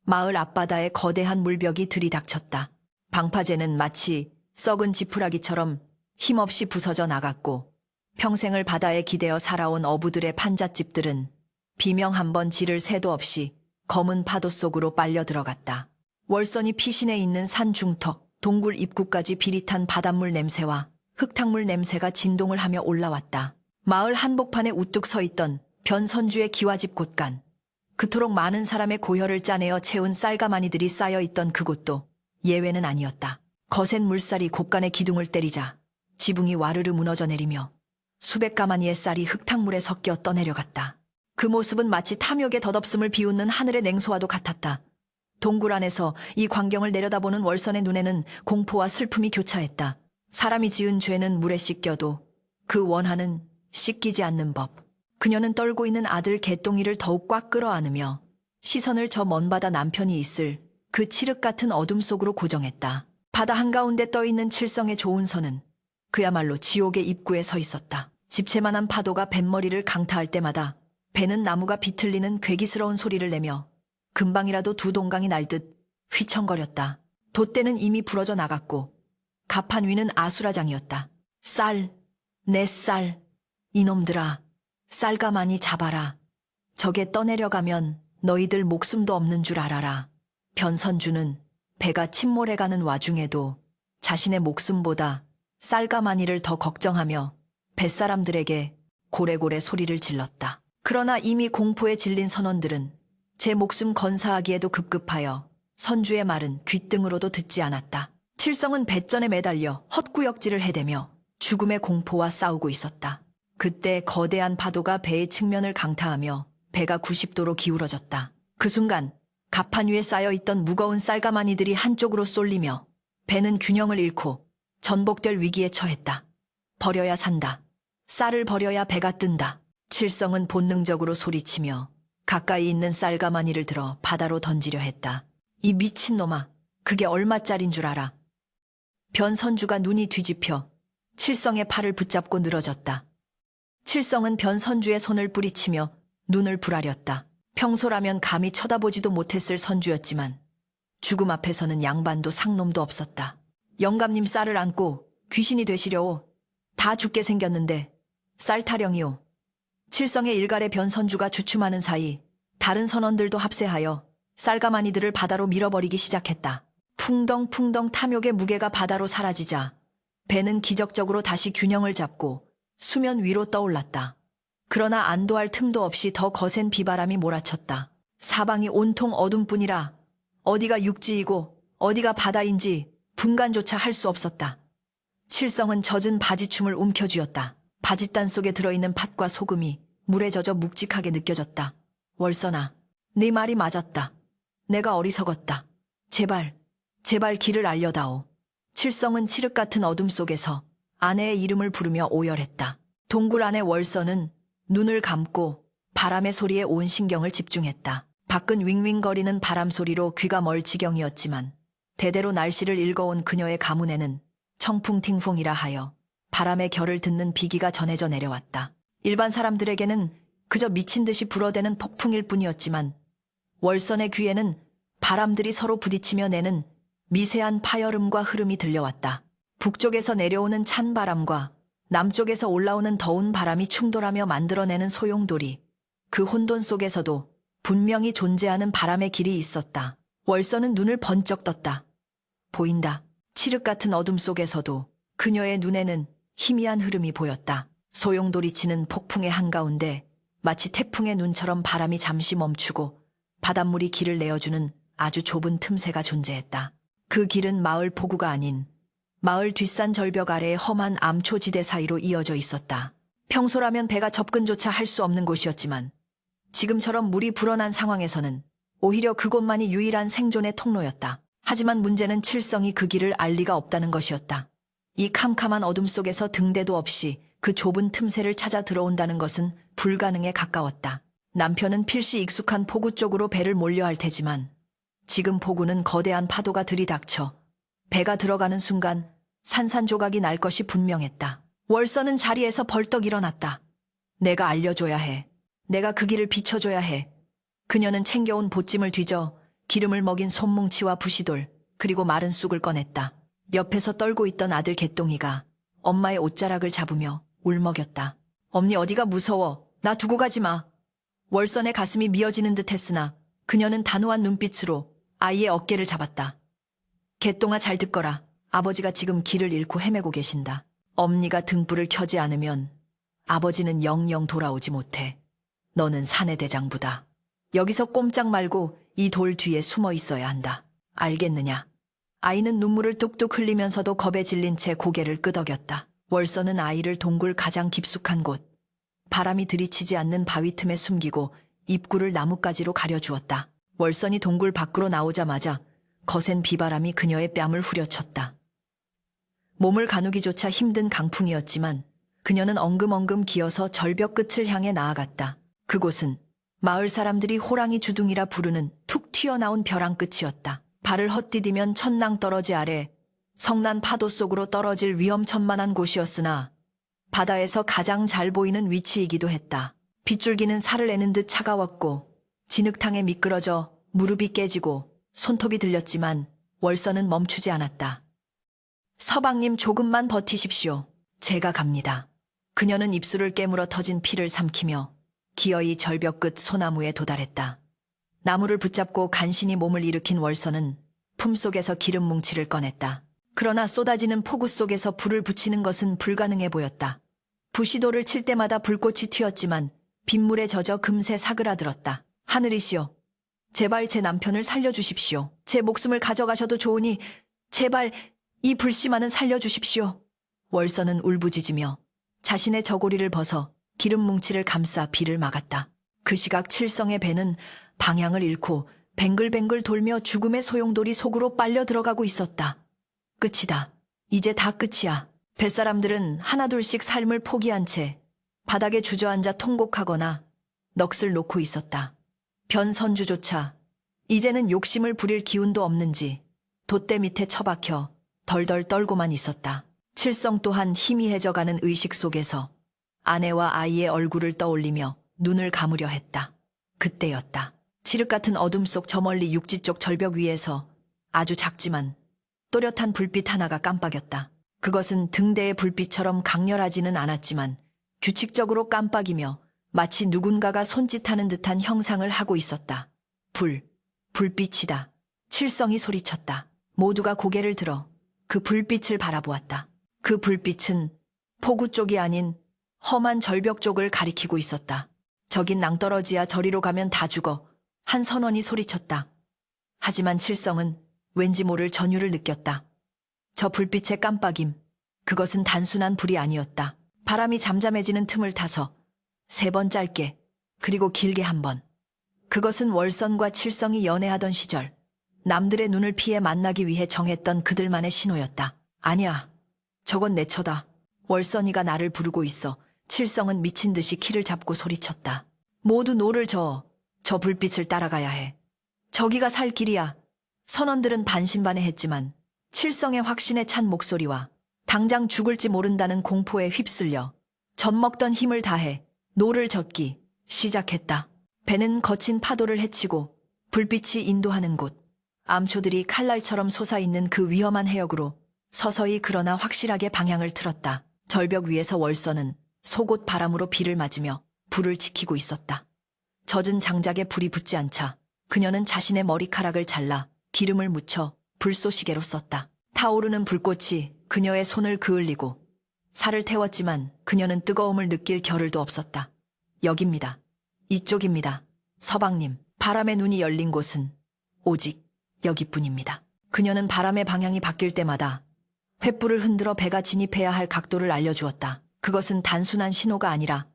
마을 앞바다에 거대한 물벽이 들이닥쳤다. 방파제는 마치 썩은 지푸라기처럼 힘없이 부서져 나갔고 평생을 바다에 기대어 살아온 어부들의 판잣집들은 비명 한 번 지를 새도 없이 검은 파도 속으로 빨려 들어갔다. 월선이 피신해 있는 산 중턱, 동굴 입구까지 비릿한 바닷물 냄새와 흙탕물 냄새가 진동을 하며 올라왔다. 마을 한복판에 우뚝 서 있던 변선주의 기와집 곳간, 그토록 많은 사람의 고혈을 짜내어 채운 쌀가마니들이 쌓여 있던 그곳도 예외는 아니었다. 거센 물살이 곳간의 기둥을 때리자 지붕이 와르르 무너져 내리며 수백 가마니의 쌀이 흙탕물에 섞여 떠내려갔다. 그 모습은 마치 탐욕의 덧없음을 비웃는 하늘의 냉소와도 같았다. 동굴 안에서 이 광경을 내려다보는 월선의 눈에는 공포와 슬픔이 교차했다. 사람이 지은 죄는 물에 씻겨도 그 원한은 씻기지 않는 법. 그녀는 떨고 있는 아들 개똥이를 더욱 꽉 끌어안으며 시선을 저 먼 바다 남편이 있을 그 칠흑 같은 어둠 속으로 고정했다. 바다 한가운데 떠있는 칠성의 조은선은 그야말로 지옥의 입구에 서 있었다. 집채만한 파도가 뱃머리를 강타할 때마다 배는 나무가 비틀리는 괴기스러운 소리를 내며 금방이라도 두 동강이 날듯 휘청거렸다. 돛대는 이미 부러져 나갔고 갑판 위는 아수라장이었다. 쌀, 내 쌀, 이놈들아, 쌀가마니 잡아라. 저게 떠내려가면 너희들 목숨도 없는 줄 알아라. 변선주는 배가 침몰해가는 와중에도 자신의 목숨보다 쌀가마니를 더 걱정하며 뱃사람들에게 고래고래 소리를 질렀다. 그러나 이미 공포에 질린 선원들은 제 목숨 건사하기에도 급급하여 선주의 말은 귓등으로도 듣지 않았다. 칠성은 배전에 매달려 헛구역질을 해대며 죽음의 공포와 싸우고 있었다. 그때 거대한 파도가 배의 측면을 강타하며 배가 90도로 기울어졌다. 그 순간 갑판 위에 쌓여있던 무거운 쌀가마니들이 한쪽으로 쏠리며 배는 균형을 잃고 전복될 위기에 처했다. 버려야 산다. 쌀을 버려야 배가 뜬다. 칠성은 본능적으로 소리치며 가까이 있는 쌀가마니를 들어 바다로 던지려 했다. 이 미친놈아, 그게 얼마짜린 줄 알아? 변선주가 눈이 뒤집혀 칠성의 팔을 붙잡고 늘어졌다. 칠성은 변선주의 손을 뿌리치며 눈을 부라렸다. 평소라면 감히 쳐다보지도 못했을 선주였지만 죽음 앞에서는 양반도 상놈도 없었다. 영감님 쌀을 안고 귀신이 되시려오. 다 죽게 생겼는데 쌀 타령이오. 칠성의 일갈에 변선주가 주춤하는 사이 다른 선원들도 합세하여 쌀가마니들을 바다로 밀어버리기 시작했다. 풍덩풍덩 탐욕의 무게가 바다로 사라지자 배는 기적적으로 다시 균형을 잡고 수면 위로 떠올랐다. 그러나 안도할 틈도 없이 더 거센 비바람이 몰아쳤다. 사방이 온통 어둠뿐이라 어디가 육지이고 어디가 바다인지 분간조차 할 수 없었다. 칠성은 젖은 바지춤을 움켜쥐었다. 바짓단 속에 들어있는 팥과 소금이 물에 젖어 묵직하게 느껴졌다. 월선아, 네 말이 맞았다. 내가 어리석었다. 제발 길을 알려다오. 칠성은 칠흑 같은 어둠 속에서 아내의 이름을 부르며 오열했다. 동굴 안의 월선은 눈을 감고 바람의 소리에 온 신경을 집중했다. 밖은 윙윙거리는 바람 소리로 귀가 멀 지경이었지만 대대로 날씨를 읽어온 그녀의 가문에는 청풍팅풍이라 하여 바람의 결을 듣는 비기가 전해져 내려왔다. 일반 사람들에게는 그저 미친 듯이 불어대는 폭풍일 뿐이었지만 월선의 귀에는 바람들이 서로 부딪히며 내는 미세한 파열음과 흐름이 들려왔다. 북쪽에서 내려오는 찬 바람과 남쪽에서 올라오는 더운 바람이 충돌하며 만들어내는 소용돌이, 그 혼돈 속에서도 분명히 존재하는 바람의 길이 있었다. 월선은 눈을 번쩍 떴다. 보인다. 칠흑 같은 어둠 속에서도 그녀의 눈에는 희미한 흐름이 보였다. 소용돌이치는 폭풍의 한가운데 마치 태풍의 눈처럼 바람이 잠시 멈추고 바닷물이 길을 내어주는 아주 좁은 틈새가 존재했다. 그 길은 마을 포구가 아닌 마을 뒷산 절벽 아래의 험한 암초지대 사이로 이어져 있었다. 평소라면 배가 접근조차 할 수 없는 곳이었지만 지금처럼 물이 불어난 상황에서는 오히려 그곳만이 유일한 생존의 통로였다. 하지만 문제는 칠성이 그 길을 알 리가 없다는 것이었다. 이 캄캄한 어둠 속에서 등대도 없이 그 좁은 틈새를 찾아 들어온다는 것은 불가능에 가까웠다. 남편은 필시 익숙한 포구 쪽으로 배를 몰려 할 테지만 지금 포구는 거대한 파도가 들이닥쳐 배가 들어가는 순간 산산조각이 날 것이 분명했다. 월선은 자리에서 벌떡 일어났다. 내가 알려줘야 해. 내가 그 길을 비춰줘야 해. 그녀는 챙겨온 보찜을 뒤져 기름을 먹인 손뭉치와 부시돌 그리고 마른 쑥을 꺼냈다. 옆에서 떨고 있던 아들 개똥이가 엄마의 옷자락을 잡으며 울먹였다. 엄니 어디가 무서워. 나 두고 가지 마. 월선의 가슴이 미어지는 듯 했으나 그녀는 단호한 눈빛으로 아이의 어깨를 잡았다. 개똥아 잘 듣거라. 아버지가 지금 길을 잃고 헤매고 계신다. 엄니가 등불을 켜지 않으면 아버지는 영영 돌아오지 못해. 너는 사내 대장부다. 여기서 꼼짝 말고 이 돌 뒤에 숨어 있어야 한다. 알겠느냐? 아이는 눈물을 뚝뚝 흘리면서도 겁에 질린 채 고개를 끄덕였다. 월선은 아이를 동굴 가장 깊숙한 곳, 바람이 들이치지 않는 바위 틈에 숨기고 입구를 나뭇가지로 가려주었다. 월선이 동굴 밖으로 나오자마자 거센 비바람이 그녀의 뺨을 후려쳤다. 몸을 가누기조차 힘든 강풍이었지만 그녀는 엉금엉금 기어서 절벽 끝을 향해 나아갔다. 그곳은 마을 사람들이 호랑이 주둥이라 부르는 툭 튀어나온 벼랑 끝이었다. 발을 헛디디면 천낭떠러지 아래 성난 파도 속으로 떨어질 위험천만한 곳이었으나 바다에서 가장 잘 보이는 위치이기도 했다. 빗줄기는 살을 내는 듯 차가웠고 진흙탕에 미끄러져 무릎이 깨지고 손톱이 들렸지만 월선은 멈추지 않았다. 서방님 조금만 버티십시오. 제가 갑니다. 그녀는 입술을 깨물어 터진 피를 삼키며 기어이 절벽 끝 소나무에 도달했다. 나무를 붙잡고 간신히 몸을 일으킨 월선은 품속에서 기름 뭉치를 꺼냈다. 그러나 쏟아지는 폭우 속에서 불을 붙이는 것은 불가능해 보였다. 부시도를 칠 때마다 불꽃이 튀었지만 빗물에 젖어 금세 사그라들었다. 하늘이시여, 제발 제 남편을 살려주십시오. 제 목숨을 가져가셔도 좋으니 제발 이 불씨만은 살려주십시오. 월선은 울부짖으며 자신의 저고리를 벗어 기름 뭉치를 감싸 비를 막았다. 그 시각 칠성의 배는 방향을 잃고 뱅글뱅글 돌며 죽음의 소용돌이 속으로 빨려 들어가고 있었다. 끝이다. 이제 다 끝이야. 뱃사람들은 하나둘씩 삶을 포기한 채 바닥에 주저앉아 통곡하거나 넋을 놓고 있었다. 변선주조차 이제는 욕심을 부릴 기운도 없는지 돛대 밑에 처박혀 덜덜 떨고만 있었다. 칠성 또한 희미해져가는 의식 속에서 아내와 아이의 얼굴을 떠올리며 눈을 감으려 했다. 그때였다. 칠흑 같은 어둠 속 저 멀리 육지 쪽 절벽 위에서 아주 작지만 또렷한 불빛 하나가 깜빡였다. 그것은 등대의 불빛처럼 강렬하지는 않았지만 규칙적으로 깜빡이며 마치 누군가가 손짓하는 듯한 형상을 하고 있었다. 불, 불빛이다. 칠성이 소리쳤다. 모두가 고개를 들어 그 불빛을 바라보았다. 그 불빛은 포구 쪽이 아닌 험한 절벽 쪽을 가리키고 있었다. 저긴 낭떠러지야. 저리로 가면 다 죽어. 한 선원이 소리쳤다. 하지만 칠성은 왠지 모를 전율을 느꼈다. 저 불빛의 깜빡임, 그것은 단순한 불이 아니었다. 바람이 잠잠해지는 틈을 타서 3번 짧게, 그리고 길게 한 번. 그것은 월선과 칠성이 연애하던 시절, 남들의 눈을 피해 만나기 위해 정했던 그들만의 신호였다. 아니야, 저건 내 처다. 월선이가 나를 부르고 있어. 칠성은 미친 듯이 키를 잡고 소리쳤다. 모두 노를 저어. 저 불빛을 따라가야 해. 저기가 살 길이야. 선원들은 반신반의했지만 칠성의 확신에 찬 목소리와 당장 죽을지 모른다는 공포에 휩쓸려 젖먹던 힘을 다해 노를 젓기 시작했다. 배는 거친 파도를 헤치고 불빛이 인도하는 곳, 암초들이 칼날처럼 솟아있는 그 위험한 해역으로 서서히 그러나 확실하게 방향을 틀었다. 절벽 위에서 월선은 속옷 바람으로 비를 맞으며 불을 지키고 있었다. 젖은 장작에 불이 붙지 않자 그녀는 자신의 머리카락을 잘라 기름을 묻혀 불쏘시개로 썼다. 타오르는 불꽃이 그녀의 손을 그을리고 살을 태웠지만 그녀는 뜨거움을 느낄 겨를도 없었다. 여깁니다. 이쪽입니다. 서방님. 바람의 눈이 열린 곳은 오직 여기뿐입니다. 그녀는 바람의 방향이 바뀔 때마다 횃불을 흔들어 배가 진입해야 할 각도를 알려주었다. 그것은 단순한 신호가 아니라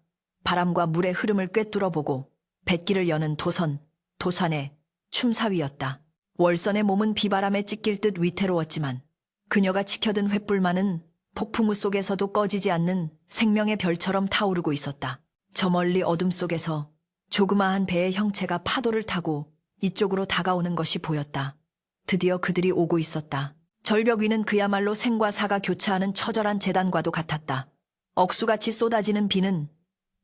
바람과 물의 흐름을 꿰뚫어보고 뱃길을 여는 도산의 춤사위였다. 월선의 몸은 비바람에 찢길 듯 위태로웠지만 그녀가 지켜든 횃불만은 폭풍우 속에서도 꺼지지 않는 생명의 별처럼 타오르고 있었다. 저 멀리 어둠 속에서 조그마한 배의 형체가 파도를 타고 이쪽으로 다가오는 것이 보였다. 드디어 그들이 오고 있었다. 절벽 위는 그야말로 생과 사가 교차하는 처절한 재단과도 같았다. 억수같이 쏟아지는 비는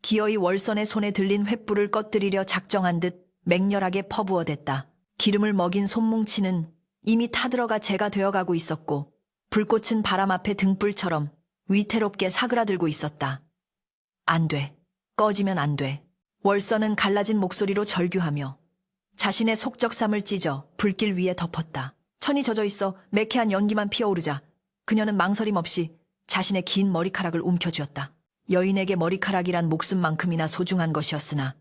기어이 월선의 손에 들린 횃불을 꺼뜨리려 작정한 듯 맹렬하게 퍼부어댔다. 기름을 먹인 손뭉치는 이미 타들어가 재가 되어가고 있었고 불꽃은 바람 앞에 등불처럼 위태롭게 사그라들고 있었다. 안 돼. 꺼지면 안 돼. 월선은 갈라진 목소리로 절규하며 자신의 속적삼을 찢어 불길 위에 덮었다. 천이 젖어 있어 매캐한 연기만 피어오르자 그녀는 망설임 없이 자신의 긴 머리카락을 움켜쥐었다. 여인에게 머리카락이란 목숨만큼이나 소중한 것이었으나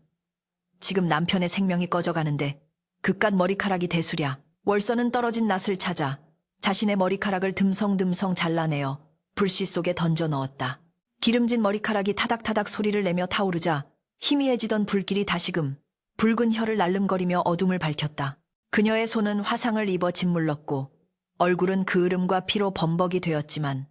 지금 남편의 생명이 꺼져가는데 그깟 머리카락이 대수랴. 월선은 떨어진 낫을 찾아 자신의 머리카락을 듬성듬성 잘라내어 불씨 속에 던져 넣었다. 기름진 머리카락이 타닥타닥 소리를 내며 타오르자 희미해지던 불길이 다시금 붉은 혀를 날름거리며 어둠을 밝혔다. 그녀의 손은 화상을 입어 짓물렀고 얼굴은 그을음과 피로 범벅이 되었지만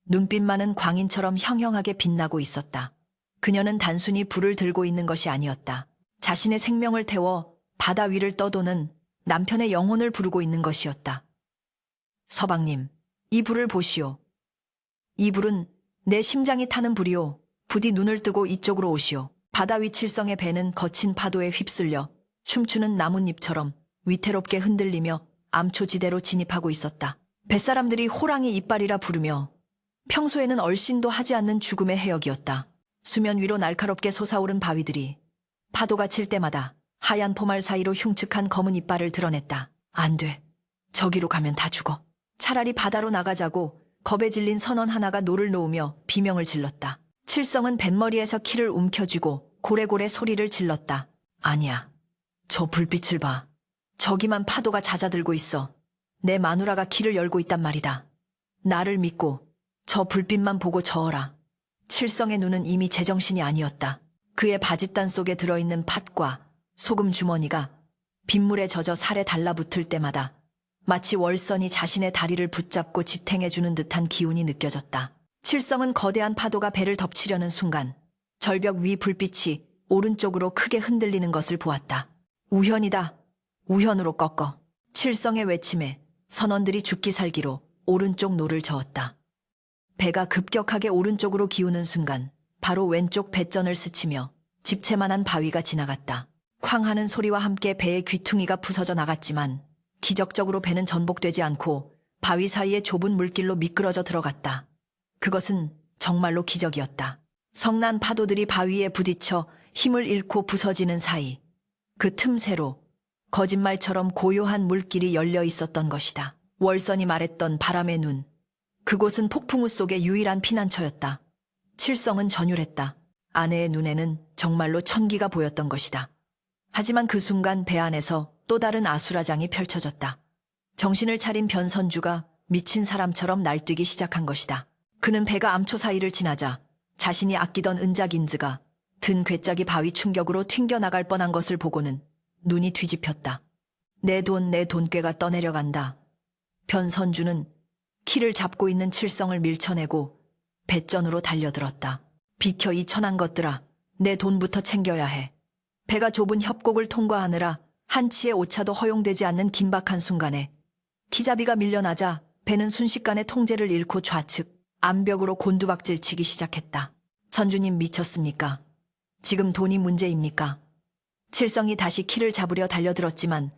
눈빛만은 광인처럼 형형하게 빛나고 있었다. 그녀는 단순히 불을 들고 있는 것이 아니었다. 자신의 생명을 태워 바다 위를 떠도는 남편의 영혼을 부르고 있는 것이었다. 서방님, 이 불을 보시오. 이 불은 내 심장이 타는 불이오. 부디 눈을 뜨고 이쪽으로 오시오. 바다 위 칠성의 배는 거친 파도에 휩쓸려 춤추는 나뭇잎처럼 위태롭게 흔들리며 암초지대로 진입하고 있었다. 뱃사람들이 호랑이 이빨이라 부르며 평소에는 얼씬도 하지 않는 죽음의 해역이었다. 수면 위로 날카롭게 솟아오른 바위들이 파도가 칠 때마다 하얀 포말 사이로 흉측한 검은 이빨을 드러냈다. 안 돼. 저기로 가면 다 죽어. 차라리 바다로 나가자고 겁에 질린 선원 하나가 노를 놓으며 비명을 질렀다. 칠성은 뱃머리에서 키를 움켜쥐고 고래고래 소리를 질렀다. 아니야. 저 불빛을 봐. 저기만 파도가 잦아들고 있어. 내 마누라가 길을 열고 있단 말이다. 나를 믿고 저 불빛만 보고 저어라. 칠성의 눈은 이미 제정신이 아니었다. 그의 바짓단 속에 들어있는 팥과 소금 주머니가 빗물에 젖어 살에 달라붙을 때마다 마치 월선이 자신의 다리를 붙잡고 지탱해주는 듯한 기운이 느껴졌다. 칠성은 거대한 파도가 배를 덮치려는 순간 절벽 위 불빛이 오른쪽으로 크게 흔들리는 것을 보았다. 우현이다. 우현으로 꺾어. 칠성의 외침에 선원들이 죽기 살기로 오른쪽 노를 저었다. 배가 급격하게 오른쪽으로 기우는 순간 바로 왼쪽 배전을 스치며 집채만한 바위가 지나갔다. 쾅 하는 소리와 함께 배의 귀퉁이가 부서져 나갔지만 기적적으로 배는 전복되지 않고 바위 사이의 좁은 물길로 미끄러져 들어갔다. 그것은 정말로 기적이었다. 성난 파도들이 바위에 부딪혀 힘을 잃고 부서지는 사이 그 틈새로 거짓말처럼 고요한 물길이 열려 있었던 것이다. 월선이 말했던 바람의 눈. 그곳은 폭풍우 속의 유일한 피난처였다. 칠성은 전율했다. 아내의 눈에는 정말로 천기가 보였던 것이다. 하지만 그 순간 배 안에서 또 다른 아수라장이 펼쳐졌다. 정신을 차린 변선주가 미친 사람처럼 날뛰기 시작한 것이다. 그는 배가 암초 사이를 지나자 자신이 아끼던 은자긴즈가 든 괴짝이 바위 충격으로 튕겨나갈 뻔한 것을 보고는 눈이 뒤집혔다. 내 돈꾀가 떠내려간다. 변선주는 키를 잡고 있는 칠성을 밀쳐내고 배전으로 달려들었다. 비켜 이 천한 것들아, 내 돈부터 챙겨야 해. 배가 좁은 협곡을 통과하느라 한치의 오차도 허용되지 않는 긴박한 순간에 기잡이가 밀려나자 배는 순식간에 통제를 잃고 좌측, 암벽으로 곤두박질 치기 시작했다. 천주님 미쳤습니까? 지금 돈이 문제입니까? 칠성이 다시 키를 잡으려 달려들었지만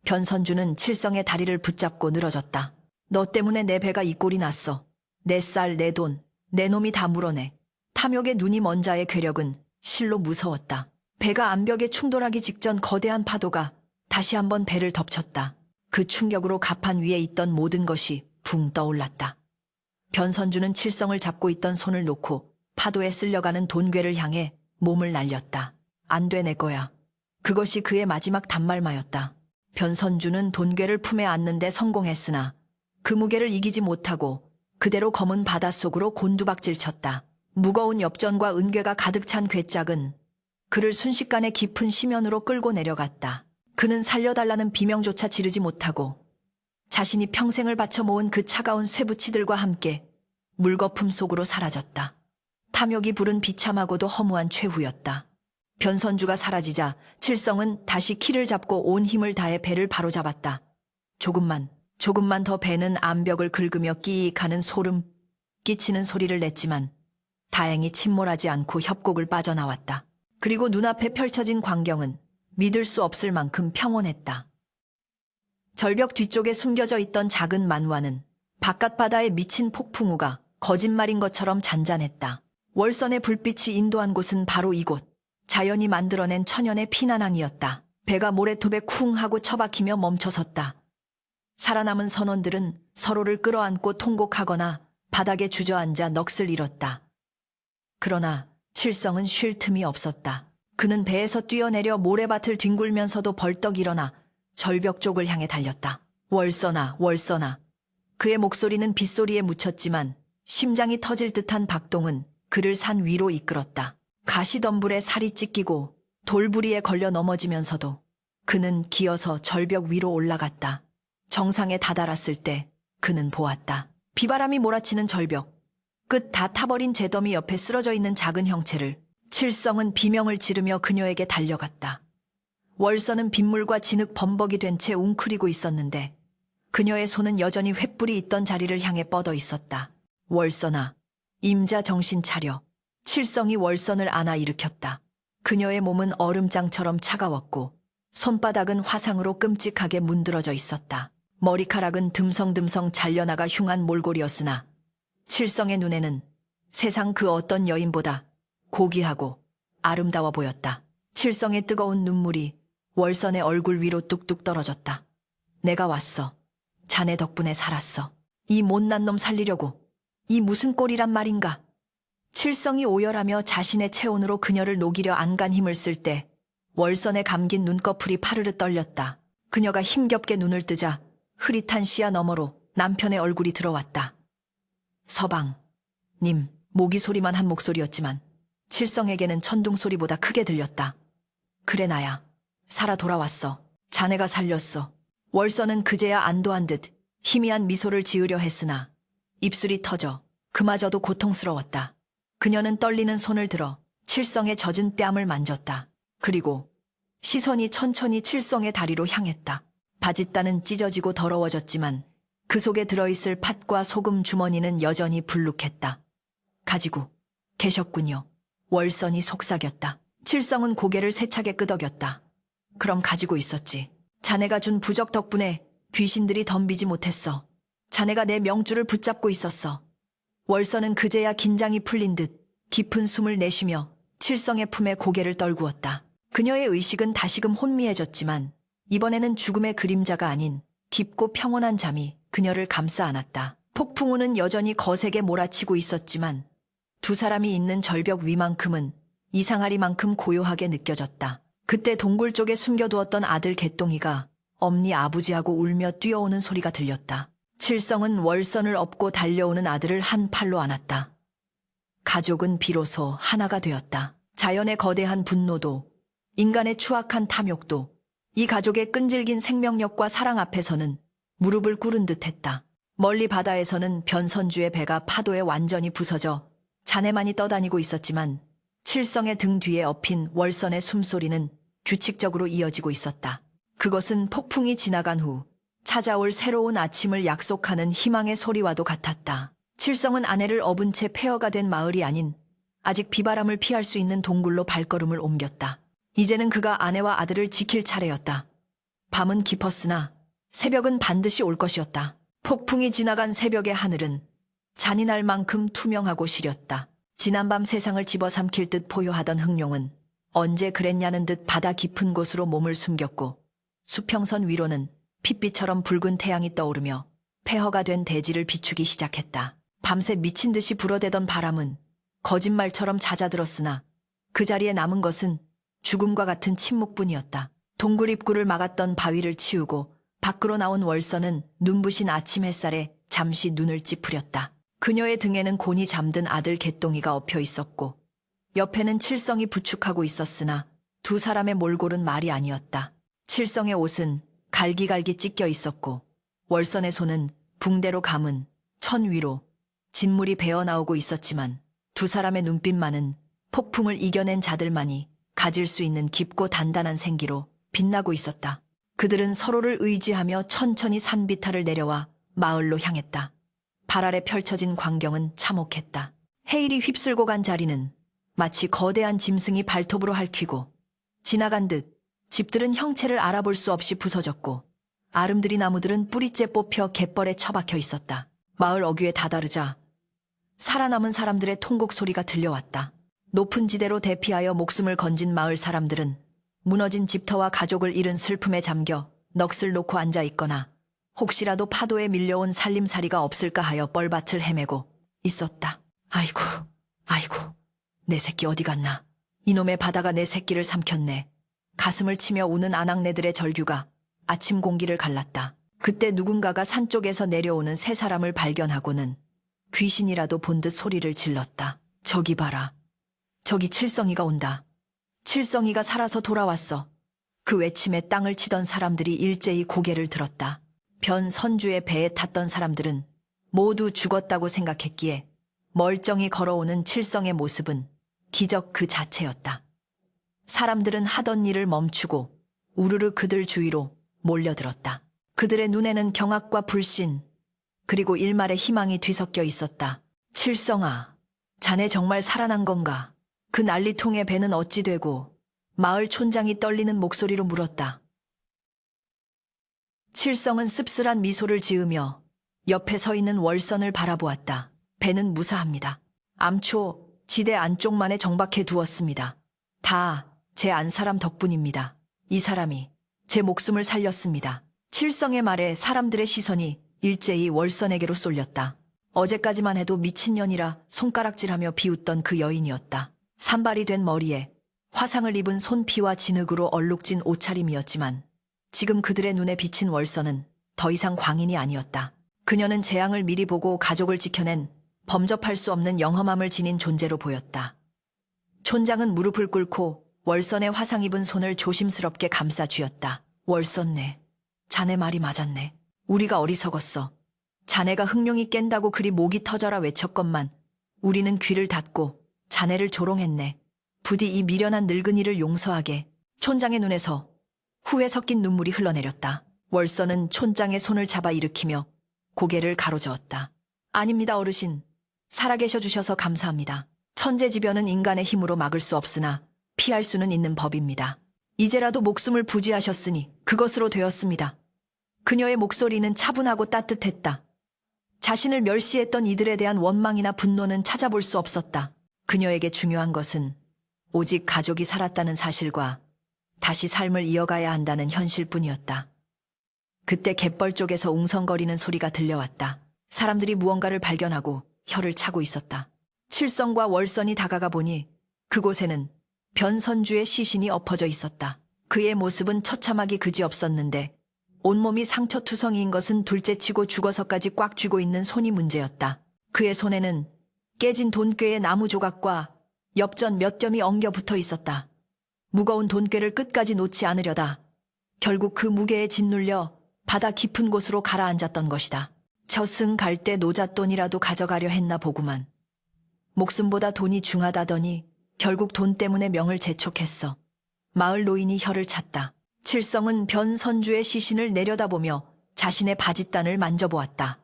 변선주는 칠성의 다리를 붙잡고 늘어졌다. 너 때문에 내 배가 이 꼴이 났어. 내 쌀, 내 돈, 내 놈이 다 물어내. 탐욕의 눈이 먼 자의 괴력은 실로 무서웠다. 배가 암벽에 충돌하기 직전 거대한 파도가 다시 한번 배를 덮쳤다. 그 충격으로 갑판 위에 있던 모든 것이 붕 떠올랐다. 변선주는 칠성을 잡고 있던 손을 놓고 파도에 쓸려가는 돈괴를 향해 몸을 날렸다. 안 돼, 내 거야. 그것이 그의 마지막 단말마였다. 변선주는 돈괴를 품에 안는 데 성공했으나 그 무게를 이기지 못하고 그대로 검은 바닷속으로 곤두박질 쳤다. 무거운 엽전과 은괴가 가득 찬 괴짝은 그를 순식간에 깊은 심연으로 끌고 내려갔다. 그는 살려달라는 비명조차 지르지 못하고 자신이 평생을 바쳐 모은 그 차가운 쇠붙이들과 함께 물거품 속으로 사라졌다. 탐욕이 부른 비참하고도 허무한 최후였다. 변선주가 사라지자 칠성은 다시 키를 잡고 온 힘을 다해 배를 바로잡았다. 조금만 더 배는 암벽을 긁으며 끼익 하는 소름 끼치는 소리를 냈지만 다행히 침몰하지 않고 협곡을 빠져나왔다. 그리고 눈앞에 펼쳐진 광경은 믿을 수 없을 만큼 평온했다. 절벽 뒤쪽에 숨겨져 있던 작은 만화는 바깥 바다에 미친 폭풍우가 거짓말인 것처럼 잔잔했다. 월선의 불빛이 인도한 곳은 바로 이곳. 자연이 만들어낸 천연의 피난항이었다. 배가 모래톱에 쿵 하고 처박히며 멈춰섰다. 살아남은 선원들은 서로를 끌어안고 통곡하거나 바닥에 주저앉아 넋을 잃었다. 그러나 칠성은 쉴 틈이 없었다. 그는 배에서 뛰어내려 모래밭을 뒹굴면서도 벌떡 일어나 절벽 쪽을 향해 달렸다. 월선아, 월선아. 그의 목소리는 빗소리에 묻혔지만 심장이 터질 듯한 박동은 그를 산 위로 이끌었다. 가시덤불에 살이 찢기고 돌부리에 걸려 넘어지면서도 그는 기어서 절벽 위로 올라갔다. 정상에 다다랐을 때 그는 보았다. 비바람이 몰아치는 절벽, 끝 다 타버린 재더미 옆에 쓰러져 있는 작은 형체를. 칠성은 비명을 지르며 그녀에게 달려갔다. 월선은 빗물과 진흙 범벅이 된 채 웅크리고 있었는데 그녀의 손은 여전히 횃불이 있던 자리를 향해 뻗어 있었다. 월선아, 임자 정신 차려. 칠성이 월선을 안아 일으켰다. 그녀의 몸은 얼음장처럼 차가웠고 손바닥은 화상으로 끔찍하게 문드러져 있었다. 머리카락은 듬성듬성 잘려나가 흉한 몰골이었으나 칠성의 눈에는 세상 그 어떤 여인보다 고귀하고 아름다워 보였다. 칠성의 뜨거운 눈물이 월선의 얼굴 위로 뚝뚝 떨어졌다. 내가 왔어. 자네 덕분에 살았어. 이 못난 놈 살리려고. 이 무슨 꼴이란 말인가. 칠성이 오열하며 자신의 체온으로 그녀를 녹이려 안간 힘을 쓸 때 월선의 감긴 눈꺼풀이 파르르 떨렸다. 그녀가 힘겹게 눈을 뜨자 흐릿한 시야 너머로 남편의 얼굴이 들어왔다. 서방님, 모기 소리만 한 목소리였지만 칠성에게는 천둥 소리보다 크게 들렸다. 그래 나야. 살아 돌아왔어. 자네가 살렸어. 월선은 그제야 안도한 듯 희미한 미소를 지으려 했으나 입술이 터져 그마저도 고통스러웠다. 그녀는 떨리는 손을 들어 칠성의 젖은 뺨을 만졌다. 그리고 시선이 천천히 칠성의 다리로 향했다. 바짓단은 찢어지고 더러워졌지만 그 속에 들어있을 팥과 소금 주머니는 여전히 불룩했다. 가지고 계셨군요. 월선이 속삭였다. 칠성은 고개를 세차게 끄덕였다. 그럼 가지고 있었지. 자네가 준 부적 덕분에 귀신들이 덤비지 못했어. 자네가 내 명주를 붙잡고 있었어. 월선은 그제야 긴장이 풀린 듯 깊은 숨을 내쉬며 칠성의 품에 고개를 떨구었다. 그녀의 의식은 다시금 혼미해졌지만 이번에는 죽음의 그림자가 아닌 깊고 평온한 잠이 그녀를 감싸 안았다. 폭풍우는 여전히 거세게 몰아치고 있었지만 두 사람이 있는 절벽 위만큼은 이상하리만큼 고요하게 느껴졌다. 그때 동굴 쪽에 숨겨두었던 아들 개똥이가 엄니 아부지하고 울며 뛰어오는 소리가 들렸다. 칠성은 월선을 업고 달려오는 아들을 한 팔로 안았다. 가족은 비로소 하나가 되었다. 자연의 거대한 분노도 인간의 추악한 탐욕도 이 가족의 끈질긴 생명력과 사랑 앞에서는 무릎을 꿇은 듯했다. 멀리 바다에서는 변선주의 배가 파도에 완전히 부서져 잔해만이 떠다니고 있었지만 칠성의 등 뒤에 엎인 월선의 숨소리는 규칙적으로 이어지고 있었다. 그것은 폭풍이 지나간 후 찾아올 새로운 아침을 약속하는 희망의 소리와도 같았다. 칠성은 아내를 업은 채 폐허가 된 마을이 아닌 아직 비바람을 피할 수 있는 동굴로 발걸음을 옮겼다. 이제는 그가 아내와 아들을 지킬 차례였다. 밤은 깊었으나 새벽은 반드시 올 것이었다. 폭풍이 지나간 새벽의 하늘은 잔인할 만큼 투명하고 시렸다. 지난밤 세상을 집어삼킬 듯 포효하던 흑룡은 언제 그랬냐는 듯 바다 깊은 곳으로 몸을 숨겼고 수평선 위로는 핏빛처럼 붉은 태양이 떠오르며 폐허가 된 대지를 비추기 시작했다. 밤새 미친 듯이 불어대던 바람은 거짓말처럼 잦아들었으나 그 자리에 남은 것은 죽음과 같은 침묵뿐이었다. 동굴 입구를 막았던 바위를 치우고 밖으로 나온 월선은 눈부신 아침 햇살에 잠시 눈을 찌푸렸다. 그녀의 등에는 곤히 잠든 아들 개똥이가 엎여 있었고 옆에는 칠성이 부축하고 있었으나 두 사람의 몰골은 말이 아니었다. 칠성의 옷은 갈기갈기 찢겨 있었고 월선의 손은 붕대로 감은 천 위로 진물이 배어나오고 있었지만 두 사람의 눈빛만은 폭풍을 이겨낸 자들만이 가질 수 있는 깊고 단단한 생기로 빛나고 있었다. 그들은 서로를 의지하며 천천히 산비탈을 내려와 마을로 향했다. 발 아래 펼쳐진 광경은 참혹했다. 헤일이 휩쓸고 간 자리는 마치 거대한 짐승이 발톱으로 핥히고 지나간 듯 집들은 형체를 알아볼 수 없이 부서졌고 아름드리 나무들은 뿌리째 뽑혀 갯벌에 처박혀 있었다. 마을 어귀에 다다르자 살아남은 사람들의 통곡 소리가 들려왔다. 높은 지대로 대피하여 목숨을 건진 마을 사람들은 무너진 집터와 가족을 잃은 슬픔에 잠겨 넋을 놓고 앉아 있거나 혹시라도 파도에 밀려온 살림살이가 없을까 하여 뻘밭을 헤매고 있었다. 아이고, 내 새끼 어디 갔나. 이놈의 바다가 내 새끼를 삼켰네. 가슴을 치며 우는 아낙네들의 절규가 아침 공기를 갈랐다. 그때 누군가가 산 쪽에서 내려오는 세 사람을 발견하고는 귀신이라도 본 듯 소리를 질렀다. 저기 봐라. 저기 칠성이가 온다. 칠성이가 살아서 돌아왔어. 그 외침에 땅을 치던 사람들이 일제히 고개를 들었다. 변선주의 배에 탔던 사람들은 모두 죽었다고 생각했기에 멀쩡히 걸어오는 칠성의 모습은 기적 그 자체였다. 사람들은 하던 일을 멈추고 우르르 그들 주위로 몰려들었다. 그들의 눈에는 경악과 불신, 그리고 일말의 희망이 뒤섞여 있었다. 칠성아, 자네 정말 살아난 건가? 그 난리통의 배는 어찌 되고? 마을 촌장이 떨리는 목소리로 물었다. 칠성은 씁쓸한 미소를 지으며 옆에 서 있는 월선을 바라보았다. 배는 무사합니다. 암초 지대 안쪽만에 정박해 두었습니다. 다 제 안사람 덕분입니다. 이 사람이 제 목숨을 살렸습니다. 칠성의 말에 사람들의 시선이 일제히 월선에게로 쏠렸다. 어제까지만 해도 미친년이라 손가락질하며 비웃던 그 여인이었다. 산발이 된 머리에 화상을 입은 손피와 진흙으로 얼룩진 옷차림이었지만 지금 그들의 눈에 비친 월선은 더 이상 광인이 아니었다. 그녀는 재앙을 미리 보고 가족을 지켜낸 범접할 수 없는 영험함을 지닌 존재로 보였다. 촌장은 무릎을 꿇고 월선의 화상 입은 손을 조심스럽게 감싸 쥐었다. 월선네, 자네 말이 맞았네. 우리가 어리석었어. 자네가 흑룡이 깬다고 그리 목이 터져라 외쳤건만 우리는 귀를 닫고 자네를 조롱했네. 부디 이 미련한 늙은이를 용서하게. 촌장의 눈에서 후회 섞인 눈물이 흘러내렸다. 월선은 촌장의 손을 잡아 일으키며 고개를 가로저었다. 아닙니다, 어르신. 살아계셔 주셔서 감사합니다. 천재지변은 인간의 힘으로 막을 수 없으나 피할 수는 있는 법입니다. 이제라도 목숨을 부지하셨으니 그것으로 되었습니다. 그녀의 목소리는 차분하고 따뜻했다. 자신을 멸시했던 이들에 대한 원망이나 분노는 찾아볼 수 없었다. 그녀에게 중요한 것은 오직 가족이 살았다는 사실과 다시 삶을 이어가야 한다는 현실뿐이었다. 그때 갯벌 쪽에서 웅성거리는 소리가 들려왔다. 사람들이 무언가를 발견하고 혀를 차고 있었다. 칠성과 월선이 다가가 보니 그곳에는 변선주의 시신이 엎어져 있었다. 그의 모습은 처참하기 그지없었는데 온몸이 상처투성이인 것은 둘째치고 죽어서까지 꽉 쥐고 있는 손이 문제였다. 그의 손에는 깨진 돈꾀의 나무 조각과 엽전 몇 점이 엉겨 붙어 있었다. 무거운 돈꾀를 끝까지 놓지 않으려다 결국 그 무게에 짓눌려 바다 깊은 곳으로 가라앉았던 것이다. 저승 갈 때 노잣돈이라도 가져가려 했나 보구만. 목숨보다 돈이 중하다더니 결국 돈 때문에 명을 재촉했어. 마을 노인이 혀를 찼다. 칠성은 변선주의 시신을 내려다보며 자신의 바짓단을 만져보았다.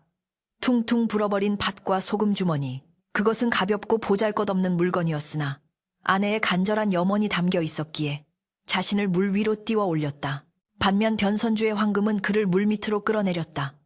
퉁퉁 불어버린 밭과 소금 주머니. 그것은 가볍고 보잘것없는 물건이었으나 아내의 간절한 염원이 담겨 있었기에 자신을 물 위로 띄워 올렸다. 반면 변선주의 황금은 그를 물 밑으로 끌어내렸다.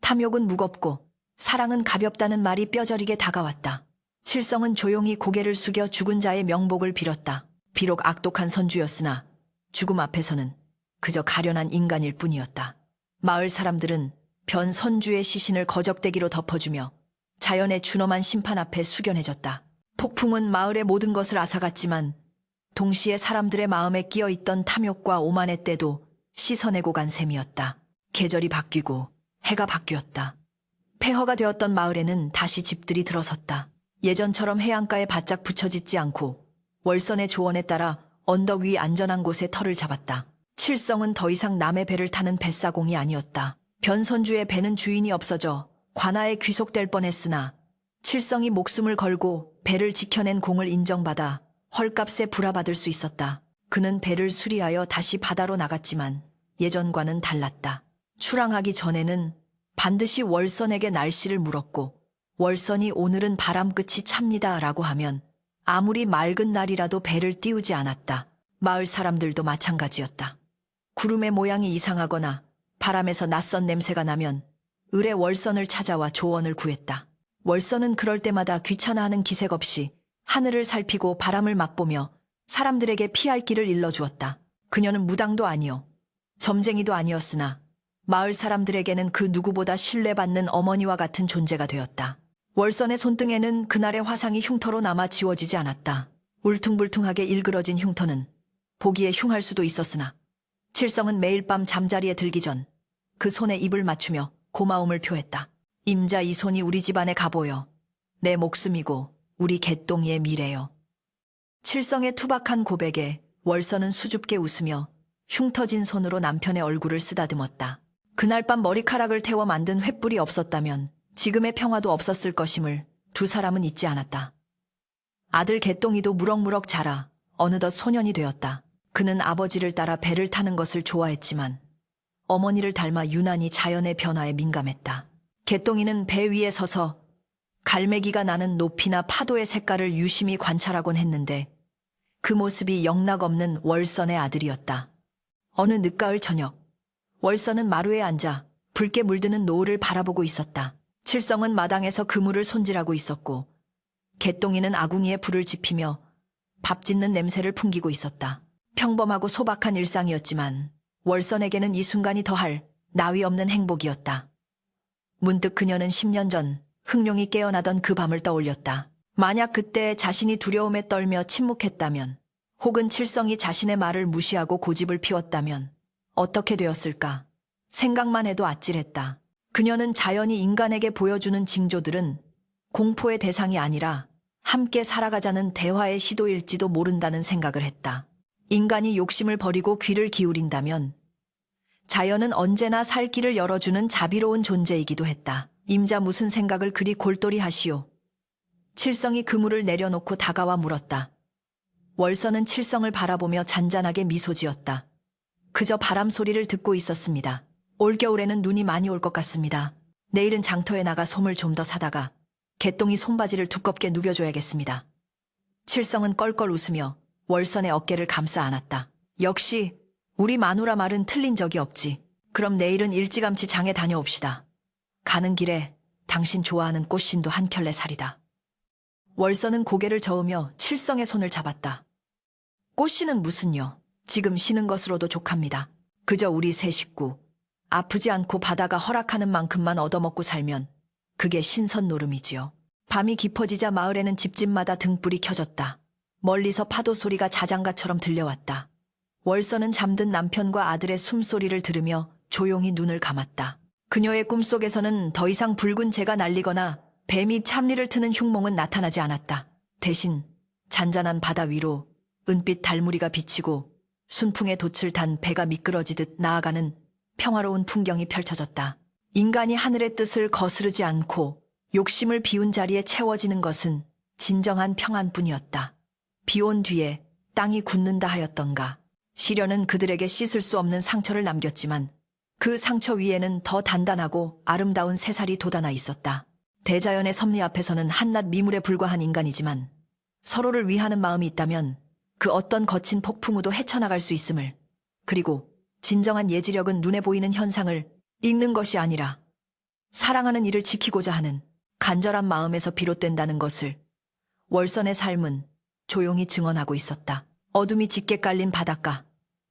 탐욕은 무겁고 사랑은 가볍다는 말이 뼈저리게 다가왔다. 칠성은 조용히 고개를 숙여 죽은 자의 명복을 빌었다. 비록 악독한 선주였으나 죽음 앞에서는 그저 가련한 인간일 뿐이었다. 마을 사람들은 변선주의 시신을 거적대기로 덮어주며 자연의 준엄한 심판 앞에 숙연해졌다. 폭풍은 마을의 모든 것을 앗아갔지만 동시에 사람들의 마음에 끼어있던 탐욕과 오만의 때도 씻어내고 간 셈이었다. 계절이 바뀌고 해가 바뀌었다. 폐허가 되었던 마을에는 다시 집들이 들어섰다. 예전처럼 해안가에 바짝 붙여짓지 않고 월선의 조언에 따라 언덕 위 안전한 곳에 터를 잡았다. 칠성은 더 이상 남의 배를 타는 뱃사공이 아니었다. 변선주의 배는 주인이 없어져 관아에 귀속될 뻔했으나 칠성이 목숨을 걸고 배를 지켜낸 공을 인정받아 헐값에 불화받을 수 있었다. 그는 배를 수리하여 다시 바다로 나갔지만 예전과는 달랐다. 출항하기 전에는 반드시 월선에게 날씨를 물었고 월선이 오늘은 바람 끝이 찹니다 라고 하면 아무리 맑은 날이라도 배를 띄우지 않았다. 마을 사람들도 마찬가지였다. 구름의 모양이 이상하거나 바람에서 낯선 냄새가 나면 을의 월선을 찾아와 조언을 구했다. 월선은 그럴 때마다 귀찮아하는 기색 없이 하늘을 살피고 바람을 맛보며 사람들에게 피할 길을 일러주었다. 그녀는 무당도 아니요 점쟁이도 아니었으나 마을 사람들에게는 그 누구보다 신뢰받는 어머니와 같은 존재가 되었다. 월선의 손등에는 그날의 화상이 흉터로 남아 지워지지 않았다. 울퉁불퉁하게 일그러진 흉터는 보기에 흉할 수도 있었으나 칠성은 매일 밤 잠자리에 들기 전 그 손에 입을 맞추며 고마움을 표했다. 임자 이 손이 우리 집안의 갑오여. 내 목숨이고 우리 개똥이의 미래여. 칠성의 투박한 고백에 월선은 수줍게 웃으며 흉터진 손으로 남편의 얼굴을 쓰다듬었다. 그날 밤 머리카락을 태워 만든 횃불이 없었다면 지금의 평화도 없었을 것임을 두 사람은 잊지 않았다. 아들 개똥이도 무럭무럭 자라 어느덧 소년이 되었다. 그는 아버지를 따라 배를 타는 것을 좋아했지만 어머니를 닮아 유난히 자연의 변화에 민감했다. 개똥이는 배 위에 서서 갈매기가 나는 높이나 파도의 색깔을 유심히 관찰하곤 했는데 그 모습이 영락없는 월선의 아들이었다. 어느 늦가을 저녁, 월선은 마루에 앉아 붉게 물드는 노을을 바라보고 있었다. 칠성은 마당에서 그물을 손질하고 있었고 개똥이는 아궁이에 불을 지피며 밥 짓는 냄새를 풍기고 있었다. 평범하고 소박한 일상이었지만 월선에게는 이 순간이 더할 나위 없는 행복이었다. 문득 그녀는 10년 전 흥룡이 깨어나던 그 밤을 떠올렸다. 만약 그때 자신이 두려움에 떨며 침묵했다면 혹은 칠성이 자신의 말을 무시하고 고집을 피웠다면 어떻게 되었을까? 생각만 해도 아찔했다. 그녀는 자연이 인간에게 보여주는 징조들은 공포의 대상이 아니라 함께 살아가자는 대화의 시도일지도 모른다는 생각을 했다. 인간이 욕심을 버리고 귀를 기울인다면 자연은 언제나 살 길을 열어주는 자비로운 존재이기도 했다. 임자 무슨 생각을 그리 골똘히 하시오. 칠성이 그물을 내려놓고 다가와 물었다. 월선은 칠성을 바라보며 잔잔하게 미소 지었다. 그저 바람 소리를 듣고 있었습니다. 올겨울에는 눈이 많이 올 것 같습니다. 내일은 장터에 나가 솜을 좀 더 사다가 개똥이 손바지를 두껍게 누벼줘야겠습니다. 칠성은 껄껄 웃으며 월선의 어깨를 감싸 안았다. 역시 우리 마누라 말은 틀린 적이 없지. 그럼 내일은 일찌감치 장에 다녀옵시다. 가는 길에 당신 좋아하는 꽃신도 한 켤레 사리다. 월선은 고개를 저으며 칠성의 손을 잡았다. 꽃신은 무슨요? 지금 쉬는 것으로도 족합니다. 그저 우리 세 식구. 아프지 않고 바다가 허락하는 만큼만 얻어먹고 살면 그게 신선 노름이지요. 밤이 깊어지자 마을에는 집집마다 등불이 켜졌다. 멀리서 파도 소리가 자장가처럼 들려왔다. 월서는 잠든 남편과 아들의 숨소리를 들으며 조용히 눈을 감았다. 그녀의 꿈속에서는 더 이상 붉은 재가 날리거나 뱀이 참리를 트는 흉몽은 나타나지 않았다. 대신 잔잔한 바다 위로 은빛 달무리가 비치고 순풍에 돛을 단 배가 미끄러지듯 나아가는 평화로운 풍경이 펼쳐졌다. 인간이 하늘의 뜻을 거스르지 않고 욕심을 비운 자리에 채워지는 것은 진정한 평안뿐이었다. 비온 뒤에 땅이 굳는다 하였던가. 시련은 그들에게 씻을 수 없는 상처를 남겼지만 그 상처 위에는 더 단단하고 아름다운 새살이 돋아나 있었다. 대자연의 섭리 앞에서는 한낱 미물에 불과한 인간이지만 서로를 위하는 마음이 있다면 그 어떤 거친 폭풍우도 헤쳐나갈 수 있음을, 그리고 진정한 예지력은 눈에 보이는 현상을 읽는 것이 아니라 사랑하는 이를 지키고자 하는 간절한 마음에서 비롯된다는 것을 월선의 삶은 조용히 증언하고 있었다. 어둠이 짙게 깔린 바닷가,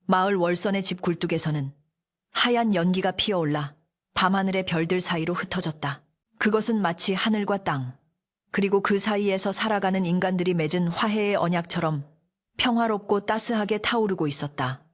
마을 월선의 집 굴뚝에서는 하얀 연기가 피어올라 밤하늘의 별들 사이로 흩어졌다. 그것은 마치 하늘과 땅, 그리고 그 사이에서 살아가는 인간들이 맺은 화해의 언약처럼 평화롭고 따스하게 타오르고 있었다.